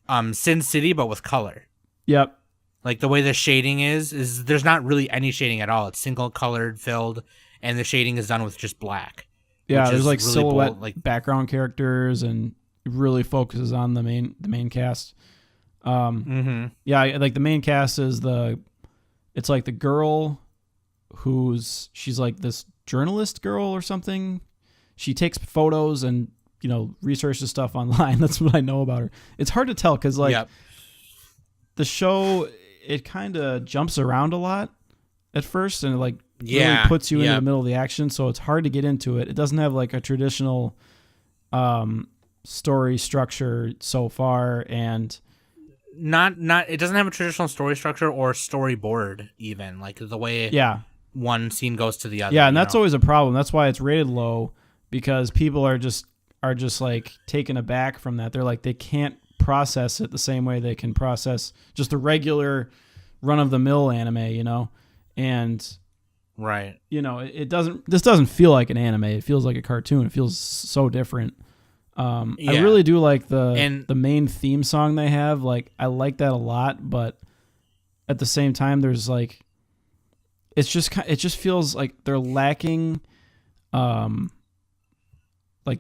of Sin City, but with color. Yep. Like the way the shading is there's not really any shading at all. It's single colored filled, and the shading is done with just black. Yeah, which there's is like really silhouette bold, like background characters, and it really focuses on the main cast. Yeah, like the main cast is it's like the girl she's like this journalist girl or something. She takes photos and researches stuff online. That's what I know about her. It's hard to tell because like Yep. the show, it kind of jumps around a lot at first, and it like Yeah, really puts you into yep. the middle of the action, so it's hard to get into it. It doesn't have like a traditional story structure so far, and not it doesn't have a traditional story structure or storyboard even, like the way yeah, one scene goes to the other. and you that's know? always a problem. That's why it's rated low, because people are just like taken aback from that. They're like, they can't process it the same way they can process just a regular run of the mill anime, and right. this doesn't feel like an anime. It feels like a cartoon. It feels so different. I Yeah. really do like the And- main theme song they have. Like, I like that a lot, but at the same time, there's like, it just feels like they're lacking, like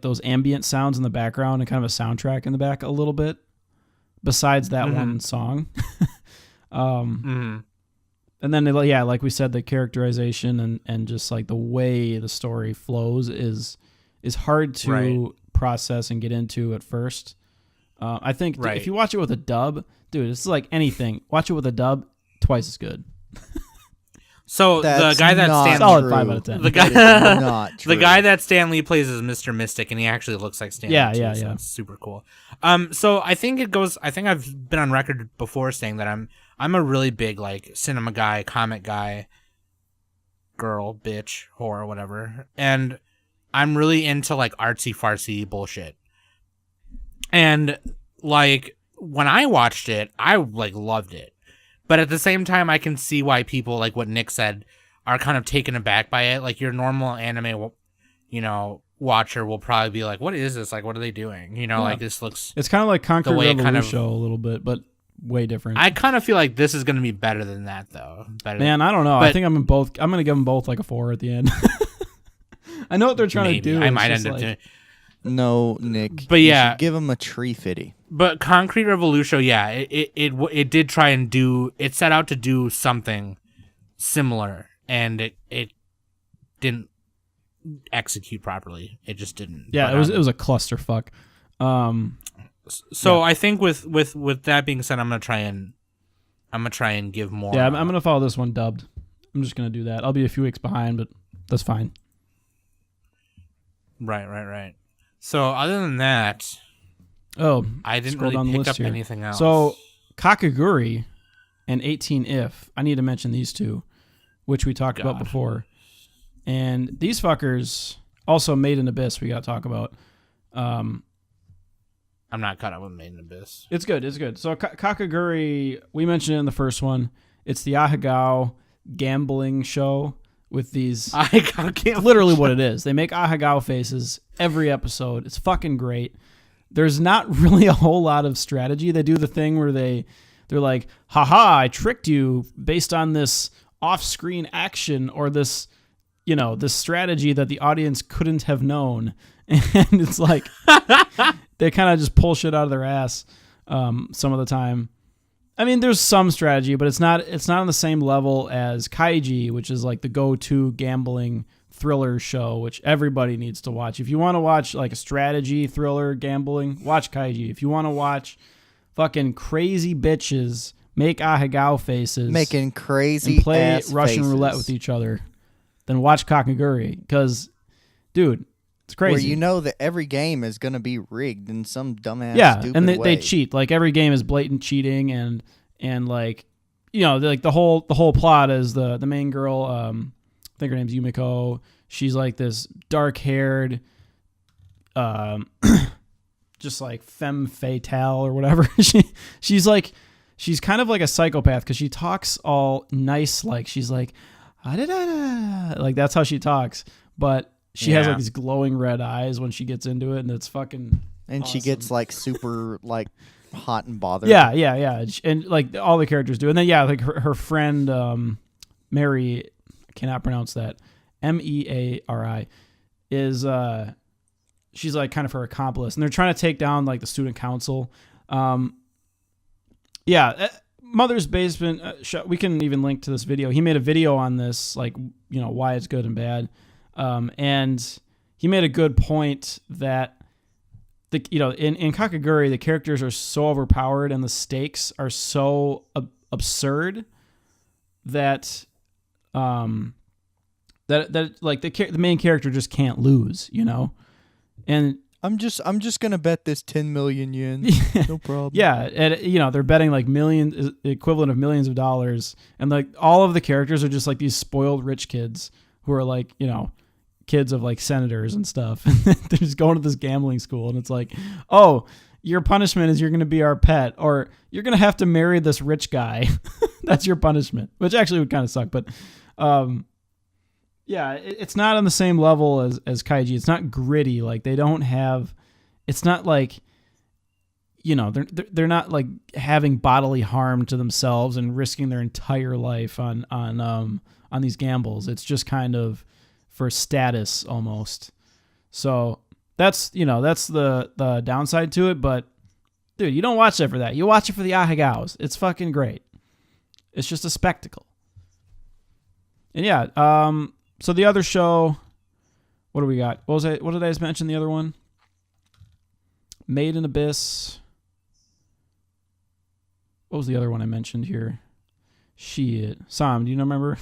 those ambient sounds in the background and kind of a soundtrack in the back a little bit. Besides that one song, Mm-hmm. and then like we said, the characterization and just like the way the story flows is hard to Right. process and get into at first. I think Right. if you watch it with a dub, dude, it's like anything. Watch it with a dub, twice as good. So That's the guy that not Stan Solid true. 5 out of 10. The guy- That is not true. the guy that Stan Lee plays is Mr. Mystic, and he actually looks like Stan Yeah, Lee too, yeah, so yeah. it's super cool. So I think I've been on record before saying that I'm a really big like cinema guy, comic guy, girl, bitch, whore, whatever, and I'm really into like artsy fartsy bullshit. And like when I watched it, I like loved it. But at the same time, I can see why people, like what Nick said, are kind of taken aback by it. Like your normal anime, watcher will probably be like, "What is this? Like, what are they doing?" Yeah. Like this looks. It's kind of like Concrete way it kind Revolution of- a little bit, but way different. I kind of feel like this is going to be better than that, though. Man, I don't know. I But- think I'm going to give them both like a 4 at the end. I know what they're trying maybe to do. I It's might just end up like- doing. No, Nick. But you yeah. should give him a tree fitty. But Concrete Revolution, yeah, it did try and do. It set out to do something similar, and it didn't execute properly. It just didn't. Yeah, But, it was a clusterfuck. So I think with that being said, I'm gonna try and give more. Yeah, I'm gonna follow this one dubbed. I'm just gonna do that. I'll be a few weeks behind, but that's fine. Right. So other than that, Oh, I didn't scroll down really the pick list up here. anything else. So Kakaguri and 18 If. I need to mention these two, which we talked about God. before. And these fuckers, Also, Made in Abyss we got to talk about. I'm not caught up with Made in Abyss. It's good. It's good. So Kakaguri, we mentioned it in the first one. It's the Ahegao gambling show with these. Literally what it is. They make Ahegao faces every episode. It's fucking great. There's not really a whole lot of strategy. They do the thing where they're like, haha, I tricked you based on this off-screen action or this, this strategy that the audience couldn't have known. And it's like, they kind of just pull shit out of their ass some of the time. I mean, there's some strategy, but it's not on the same level as Kaiji, which is like the go-to gambling thriller show, which everybody needs to watch. If you want to watch like a strategy thriller gambling, watch Kaiji. If you want to watch fucking crazy bitches make Ahegao faces, making crazy and play ass Russian faces. roulette with each other, then watch Kakaguri, because, dude, it's crazy. Where you know that every game is going to be rigged in some dumbass stupid and way. they cheat. Like every game is blatant cheating, and like, like the whole plot is the main girl, I think her name's Yumiko. She's like this dark-haired, just like femme fatale or whatever. She's kind of like a psychopath because she talks all nice, like she's like, like that's how she talks, but she has like these glowing red eyes when she gets into it, and it's fucking and awesome. She gets like super like hot and bothered. Yeah, and like all the characters do, and then like her friend Mary, I cannot pronounce that, Meari, is she's like kind of her accomplice, and they're trying to take down like the student council. Mother's Basement. We can even link to this video. He made a video on this, like why it's good and bad. And he made a good point that in Kakaguri, the characters are so overpowered and the stakes are so absurd that that like the main character just can't lose, and I'm just gonna bet this 10 million yen. No problem. Yeah, and they're betting like millions, the equivalent of millions of dollars, and like all of the characters are just like these spoiled rich kids who are like kids of like senators and stuff. They're just going to this gambling school, and it's like, oh, your punishment is you're going to be our pet, or you're going to have to marry this rich guy. That's your punishment, which actually would kind of suck, but it's not on the same level as Kaiji. It's not gritty. Like they don't have, it's not like, they're not like having bodily harm to themselves and risking their entire life on these gambles. It's just kind of for status almost. So that's the downside to it. But dude, you don't watch it for that. You watch it for the Ahegaos. It's fucking great. It's just a spectacle. And so the other show, what do we got? What did I just mention? The other one, Made in Abyss. What was the other one I mentioned here? Shit, Sam, do you remember?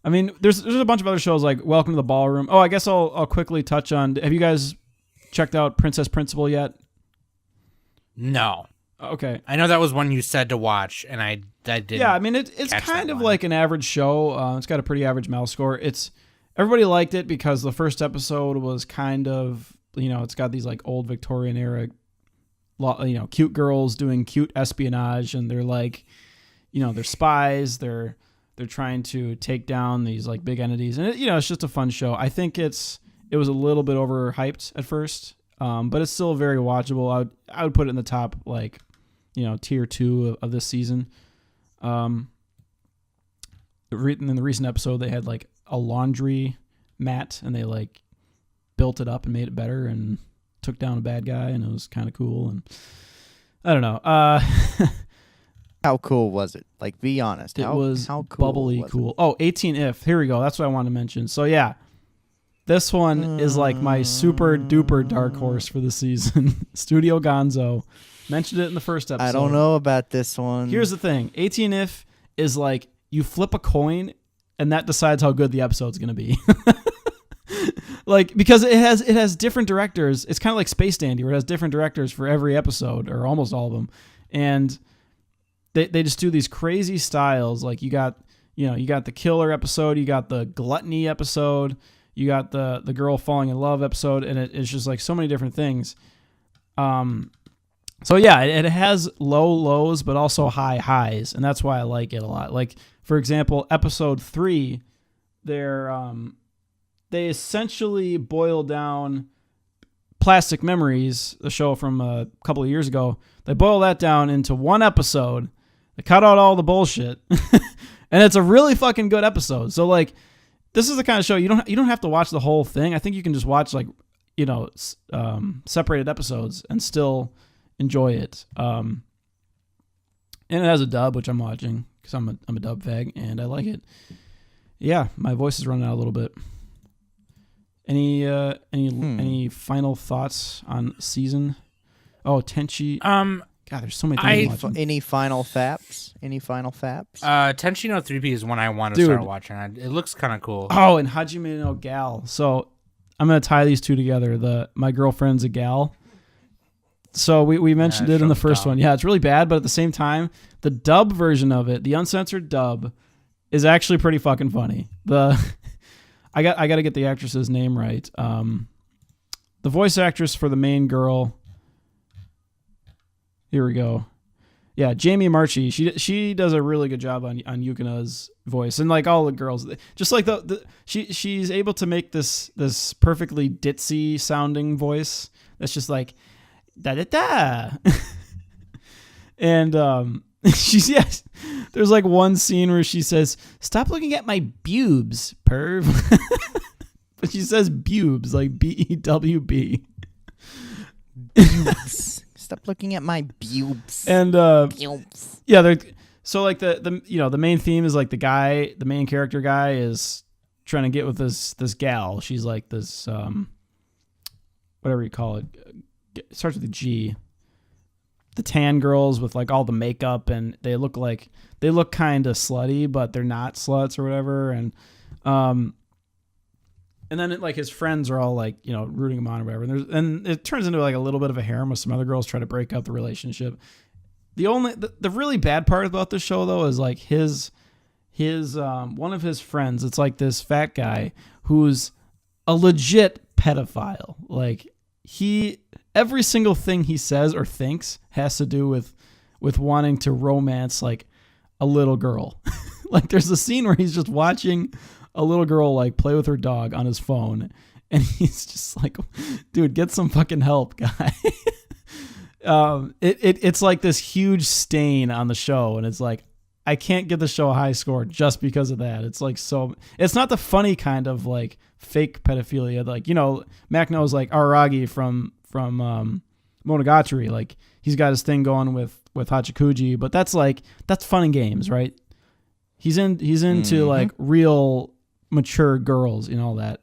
I mean, there's a bunch of other shows like Welcome to the Ballroom. Oh, I guess I'll quickly touch on. Have you guys checked out Princess Principal yet? No. Okay. I know that was one you said to watch, and I didn't. Yeah, I mean, it's kind of like an average show. It's got a pretty average mouse score. Everybody liked it because the first episode was kind of, it's got these like old Victorian era, cute girls doing cute espionage, and they're like, they're spies. They're trying to take down these like big entities, and it's just a fun show. I think it was a little bit overhyped at first, but it's still very watchable. I would put it in the top like, tier 2 of this season. In the recent episode, they had like a laundry mat, and they like built it up and made it better and took down a bad guy, and it was kind of cool. And I don't know. How cool was it? Like, be honest. It was how cool bubbly was cool. Oh, 18 If. Here we go. That's what I wanted to mention. So yeah, this one is like my super duper dark horse for the season. Studio Gonzo. Mentioned it in the first episode. I don't know about this one. Here's the thing. 18 If is like you flip a coin and that decides how good the episode's going to be. Like, because it has different directors. It's kind of like Space Dandy, where it has different directors for every episode, or almost all of them. And they just do these crazy styles. Like you got the killer episode, you got the gluttony episode, You got the girl falling in love episode, and it's just like so many different things. So yeah, it has low lows, but also high highs, and that's why I like it a lot. Like, for example, episode 3, they essentially boil down Plastic Memories, the show from a couple of years ago. They boil that down into one episode. They cut out all the bullshit, and it's a really fucking good episode. So like, this is the kind of show you don't have to watch the whole thing. I think you can just watch like, separated episodes and still enjoy it. And it has a dub, which I'm watching because I'm a dub fag and I like it. Yeah, my voice is running out a little bit. Any final thoughts on season? Oh, Tenchi. God, there's so many things. Any final faps? Tenchi no 3P is one I want to start watching. It looks kind of cool. Oh, and Hajime no Gal. So I'm gonna tie these two together. My girlfriend's a gal. So we mentioned it in the first one. Yeah, it's really bad, but at the same time, the dub version of it, the uncensored dub, is actually pretty fucking funny. I got to get the actress's name right. The voice actress for the main girl. Here we go. Yeah, Jamie Marchi. She does a really good job on Yukina's voice, and like all the girls, just like she's able to make this perfectly ditzy sounding voice. That's just like da da da. And yes, there's like one scene where she says, "Stop looking at my bubes, perv." But she says bubes, like BEWB. Bubes. Stop looking at my bubes. And Bubes. yeah, they're so like the main theme is like the main character guy is trying to get with this gal. She's like this whatever you call it. It starts with a G. The tan girls with like all the makeup, and they look kind of slutty, but they're not sluts or whatever. And then like his friends are all like, rooting him on or whatever. And it turns into like a little bit of a harem with some other girls trying to break up the relationship. The really bad part about this show though is like his one of his friends. It's like this fat guy who's a legit pedophile. Like every single thing he says or thinks has to do with wanting to romance like a little girl. Like there's a scene where he's just watching a little girl like play with her dog on his phone, and he's just like, dude, get some fucking help, guy. It's like this huge stain on the show, and it's like I can't give the show a high score just because of that. It's like it's not the funny kind of like fake pedophilia, like Mac knows like Araragi from Monogatari, like he's got his thing going with Hachikuji, but that's fun and games, right? He's into like real mature girls and all that.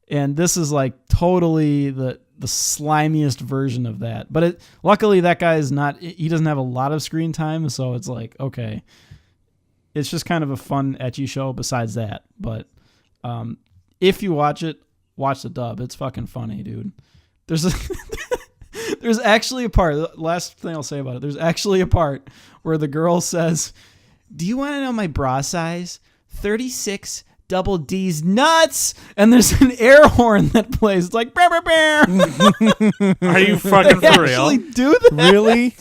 And this is like totally the slimiest version of that. But luckily that guy he doesn't have a lot of screen time, so it's like, okay. It's just kind of a fun ecchi show besides that. But if you watch it, watch the dub. It's fucking funny, dude. There's actually a part, last thing I'll say about it, there's actually a part where the girl says, "Do you want to know my bra size? 36 double D's nuts." And there's an air horn that plays. It's like, "Brr, brr, brr." Are you fucking They for real? actually do that? Really?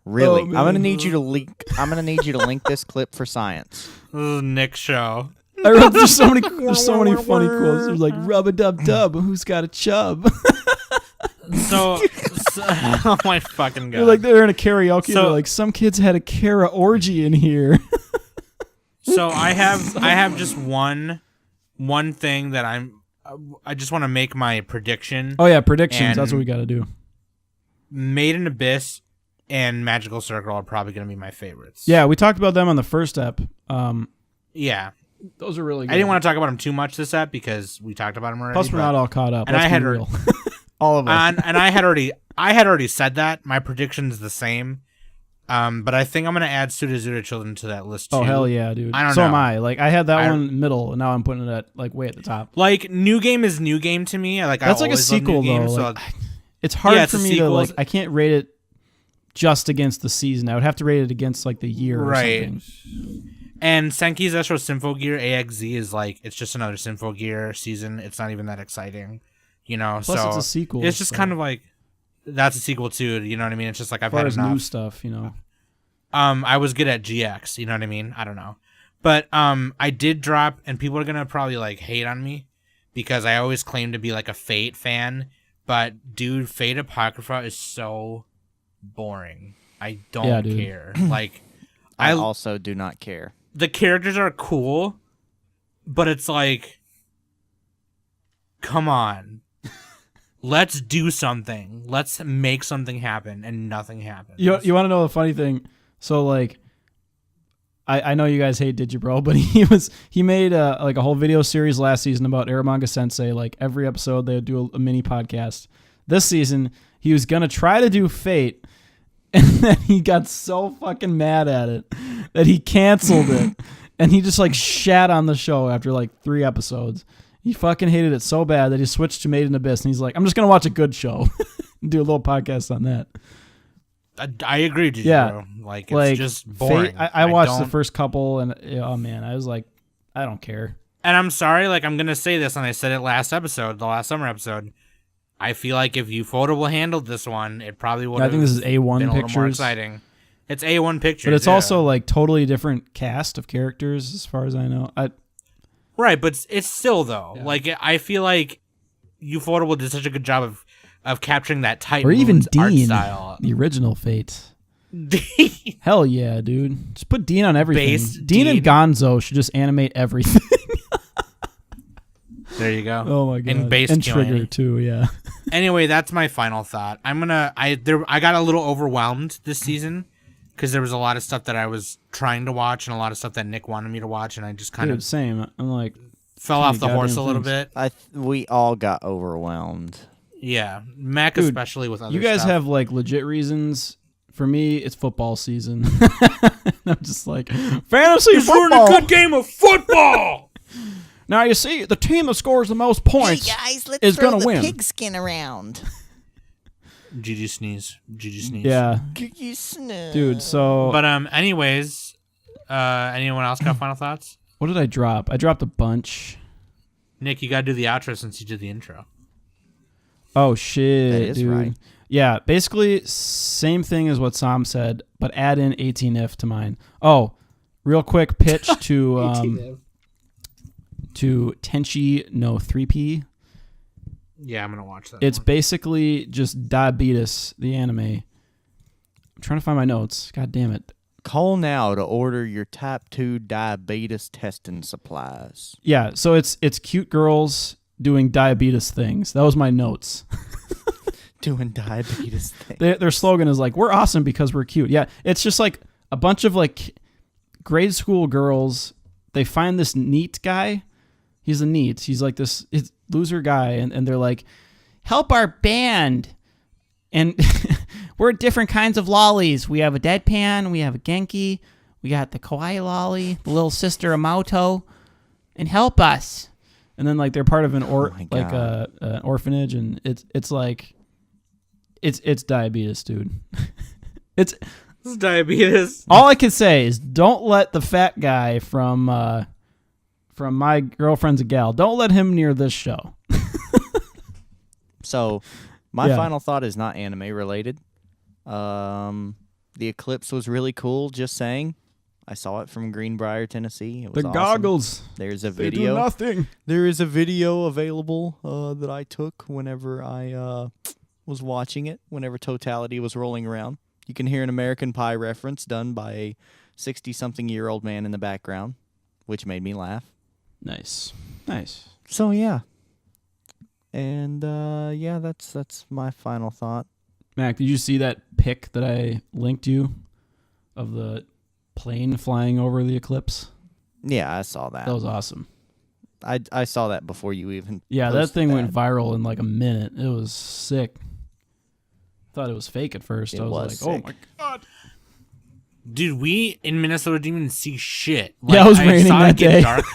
Really? Oh, I'm gonna need you to link this clip for science. This is Nick's show. I wrote, there's so many funny quotes. There's like, "Rub a dub dub, who's got a chub?" So oh my fucking god! They're in a karaoke. They're like, "Some kids had a Kara orgy in here." So I have just one thing that I just want to make my prediction. Oh yeah, predictions. That's what we got to do. Made in Abyss and Magical Circle are probably going to be my favorites. Yeah, we talked about them on the first ep. Yeah, those are really good. I didn't want to talk about them too much this ep because we talked about them already. Plus, we're not all caught up. And Let's I had be real. All of us. And I had already said that my prediction is the same. But I think I'm gonna add Sudazuda Children to that list too. Oh hell yeah, dude! I don't so know. am I. Like I had that one middle, and now I'm putting it at like way at the top. Like New Game is New Game to me. That's like a sequel though. Like, it's hard for me to like. I can't rate it just against the season. I would have to rate it against like the year or something. And Senki's Astro Symphogear AXZ is like, it's just another Symphogear season. It's not even that exciting, you know. Plus, so it's a sequel. It's just so kind of like that's a sequel too. You know what I mean? It's just like I've as far had as enough new stuff, you know. I was good at GX. You know what I mean? I don't know, but I did drop, and people are gonna probably like hate on me because I always claim to be like a Fate fan. But dude, Fate Apocrypha is so boring. I don't care. Like, I also do not care. The characters are cool, but it's like, come on. Let's do something. Let's make something happen, and nothing happens. You want to know the funny thing? So like, I know you guys hate Digibro, but he made a whole video series last season about Aramanga Sensei. Like every episode, they would do a mini podcast. This season, he was gonna try to do Fate, and then he got so fucking mad at it that he canceled it, and he just like shat on the show after like 3 episodes. He fucking hated it so bad that he switched to Made in Abyss, and he's like, I'm just gonna watch a good show and do a little podcast on that. I agree, Digibro. Yeah, like it's just boring. Fate, I watched the first couple, and oh man, I was like, I don't care. And I'm sorry, like I'm gonna say this, and I said it last episode, the last summer episode. I feel like if Ufotable handled this one, it probably would. I think this is A1 been a Pictures. little more exciting. It's A1 Pictures, but it's also like totally different cast of characters, as far as I know. Right, but it's still though. Yeah. Like I feel like Ufotable did such a good job of capturing that tight or even art Dean, style. The original Fate. Hell yeah, dude! Just put Dean on everything. Dean and Gonzo should just animate everything. There you go. Oh my god! And Trigger too, yeah. Anyway, that's my final thought. I got a little overwhelmed this season because there was a lot of stuff that I was trying to watch and a lot of stuff that Nick wanted me to watch, and I just kind of same. I'm like fell off the horse a little bit. We all got overwhelmed. Yeah, Mac especially with other you guys stuff. have like legit reasons. For me, it's football season. I'm just like fantasy football. We're in a good game of football. Now you see, the team that scores the most points is going to win. Pigskin around. GG sneeze. GG sneeze. Yeah. GG sneeze. Dude, so... But anyways, anyone else got final thoughts? What did I drop? I dropped a bunch. Nick, you got to do the outro since you did the intro. Oh, shit, that is dude. right. Yeah, basically, same thing as what Sam said, but add in 18if to mine. Oh, real quick pitch to... to Tenchi no 3P. Yeah, I'm going to watch that. It's basically just Diabetes, the anime. I'm trying to find my notes. God damn it. Call now to order your type 2 diabetes testing supplies. Yeah, so it's cute girls doing diabetes things. That was my notes. Doing diabetes things. Their slogan is like, we're awesome because we're cute. Yeah, it's just like a bunch of like grade school girls. They find this neat guy. He's a neat. He's like this loser guy. And they're like, help our band. And we're different kinds of lollies. We have a deadpan. We have a Genki. We got the kawaii lolly, the little sister Amato. And help us. And then like they're part of an an orphanage. And it's like, it's diabetes, dude. It's diabetes. All I can say is don't let the fat guy from My Girlfriend's a Gal, don't let him near this show. So my final thought is not anime related. The Eclipse was really cool, just saying. I saw it from Greenbrier, Tennessee. It was the awesome. Goggles. There's a They video. do nothing. There is a video available that I took whenever I was watching it, whenever Totality was rolling around. You can hear an American Pie reference done by a 60-something-year-old man in the background, which made me laugh. Nice. So, yeah. And, that's my final thought. Mac, did you see that pic that I linked you of the plane flying over the Eclipse? Yeah, I saw that. That was awesome. I saw that before you even Yeah, that posted thing went viral in like a minute. It was sick. Thought it was fake at first. I was like, sick. oh my god. Dude, we in Minnesota didn't even see shit. Yeah, it was raining saw that it get day. Dark.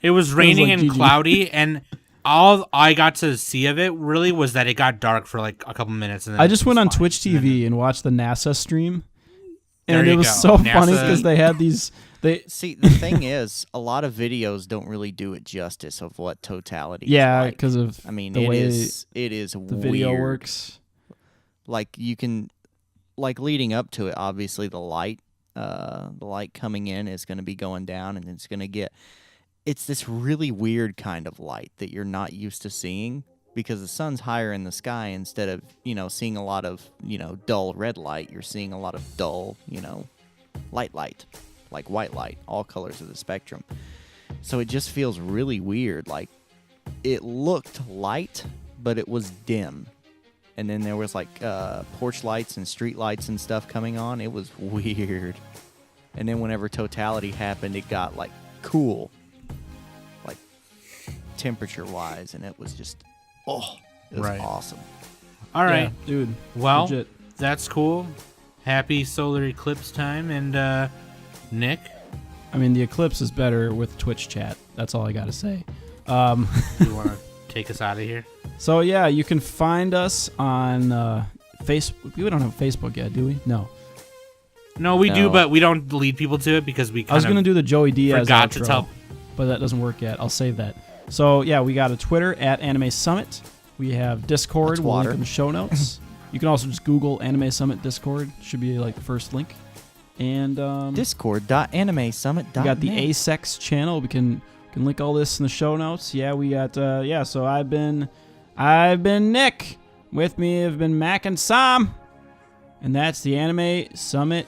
It was raining like and GG. cloudy, and all I got to see of it really was that it got dark for like a couple minutes. And then I just went on fine. Twitch TV and watched the NASA stream. And There it you was go. so NASA. funny because they had these They See, the thing is, a lot of videos don't really do it justice of what totality is yeah, like. because of I mean, the way it is the weird. video works. Like you can, like leading up to it, obviously the light coming in is going to be going down, and it's going to get. It's this really weird kind of light that you're not used to seeing because the sun's higher in the sky. Instead of seeing a lot of dull red light, you're seeing a lot of dull light, like white light, all colors of the spectrum. So it just feels really weird. Like it looked light, but it was dim. And then there was like porch lights and street lights and stuff coming on. It was weird. And then whenever totality happened, it got like cool, like temperature wise, and it was just it was awesome. All right, Yeah, dude. well, legit. that's cool. Happy solar eclipse time, and Nick. I mean, the Eclipse is better with Twitch chat. That's all I gotta say. You want to take us out of here? So yeah, you can find us on Facebook. We don't have Facebook yet, do we? No. No, we do, No. but we don't lead people to it because we I was kind gonna do the Joey Diaz forgot outro, to tell. but that doesn't work yet. I'll save that. So yeah, we got a Twitter at Anime Summit. We have Discord. That's We'll link water. in the show notes. You can also just Google Anime Summit Discord. Should be like the first link. And Discord.animesummit.net. we got the Asex channel. We can link all this in the show notes. Yeah, we got so I've been Nick. With me have been Mac and Sam. And that's the Anime Summit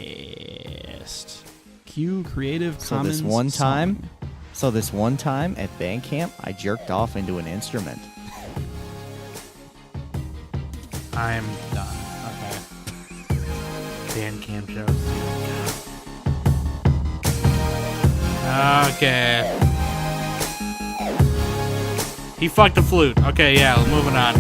podcast. Cue Creative So Commons. this one time, song. So this one time at band camp, I jerked off into an instrument. I'm done. Okay. Band camp shows. Okay. He fucked a flute. Okay, yeah, moving on.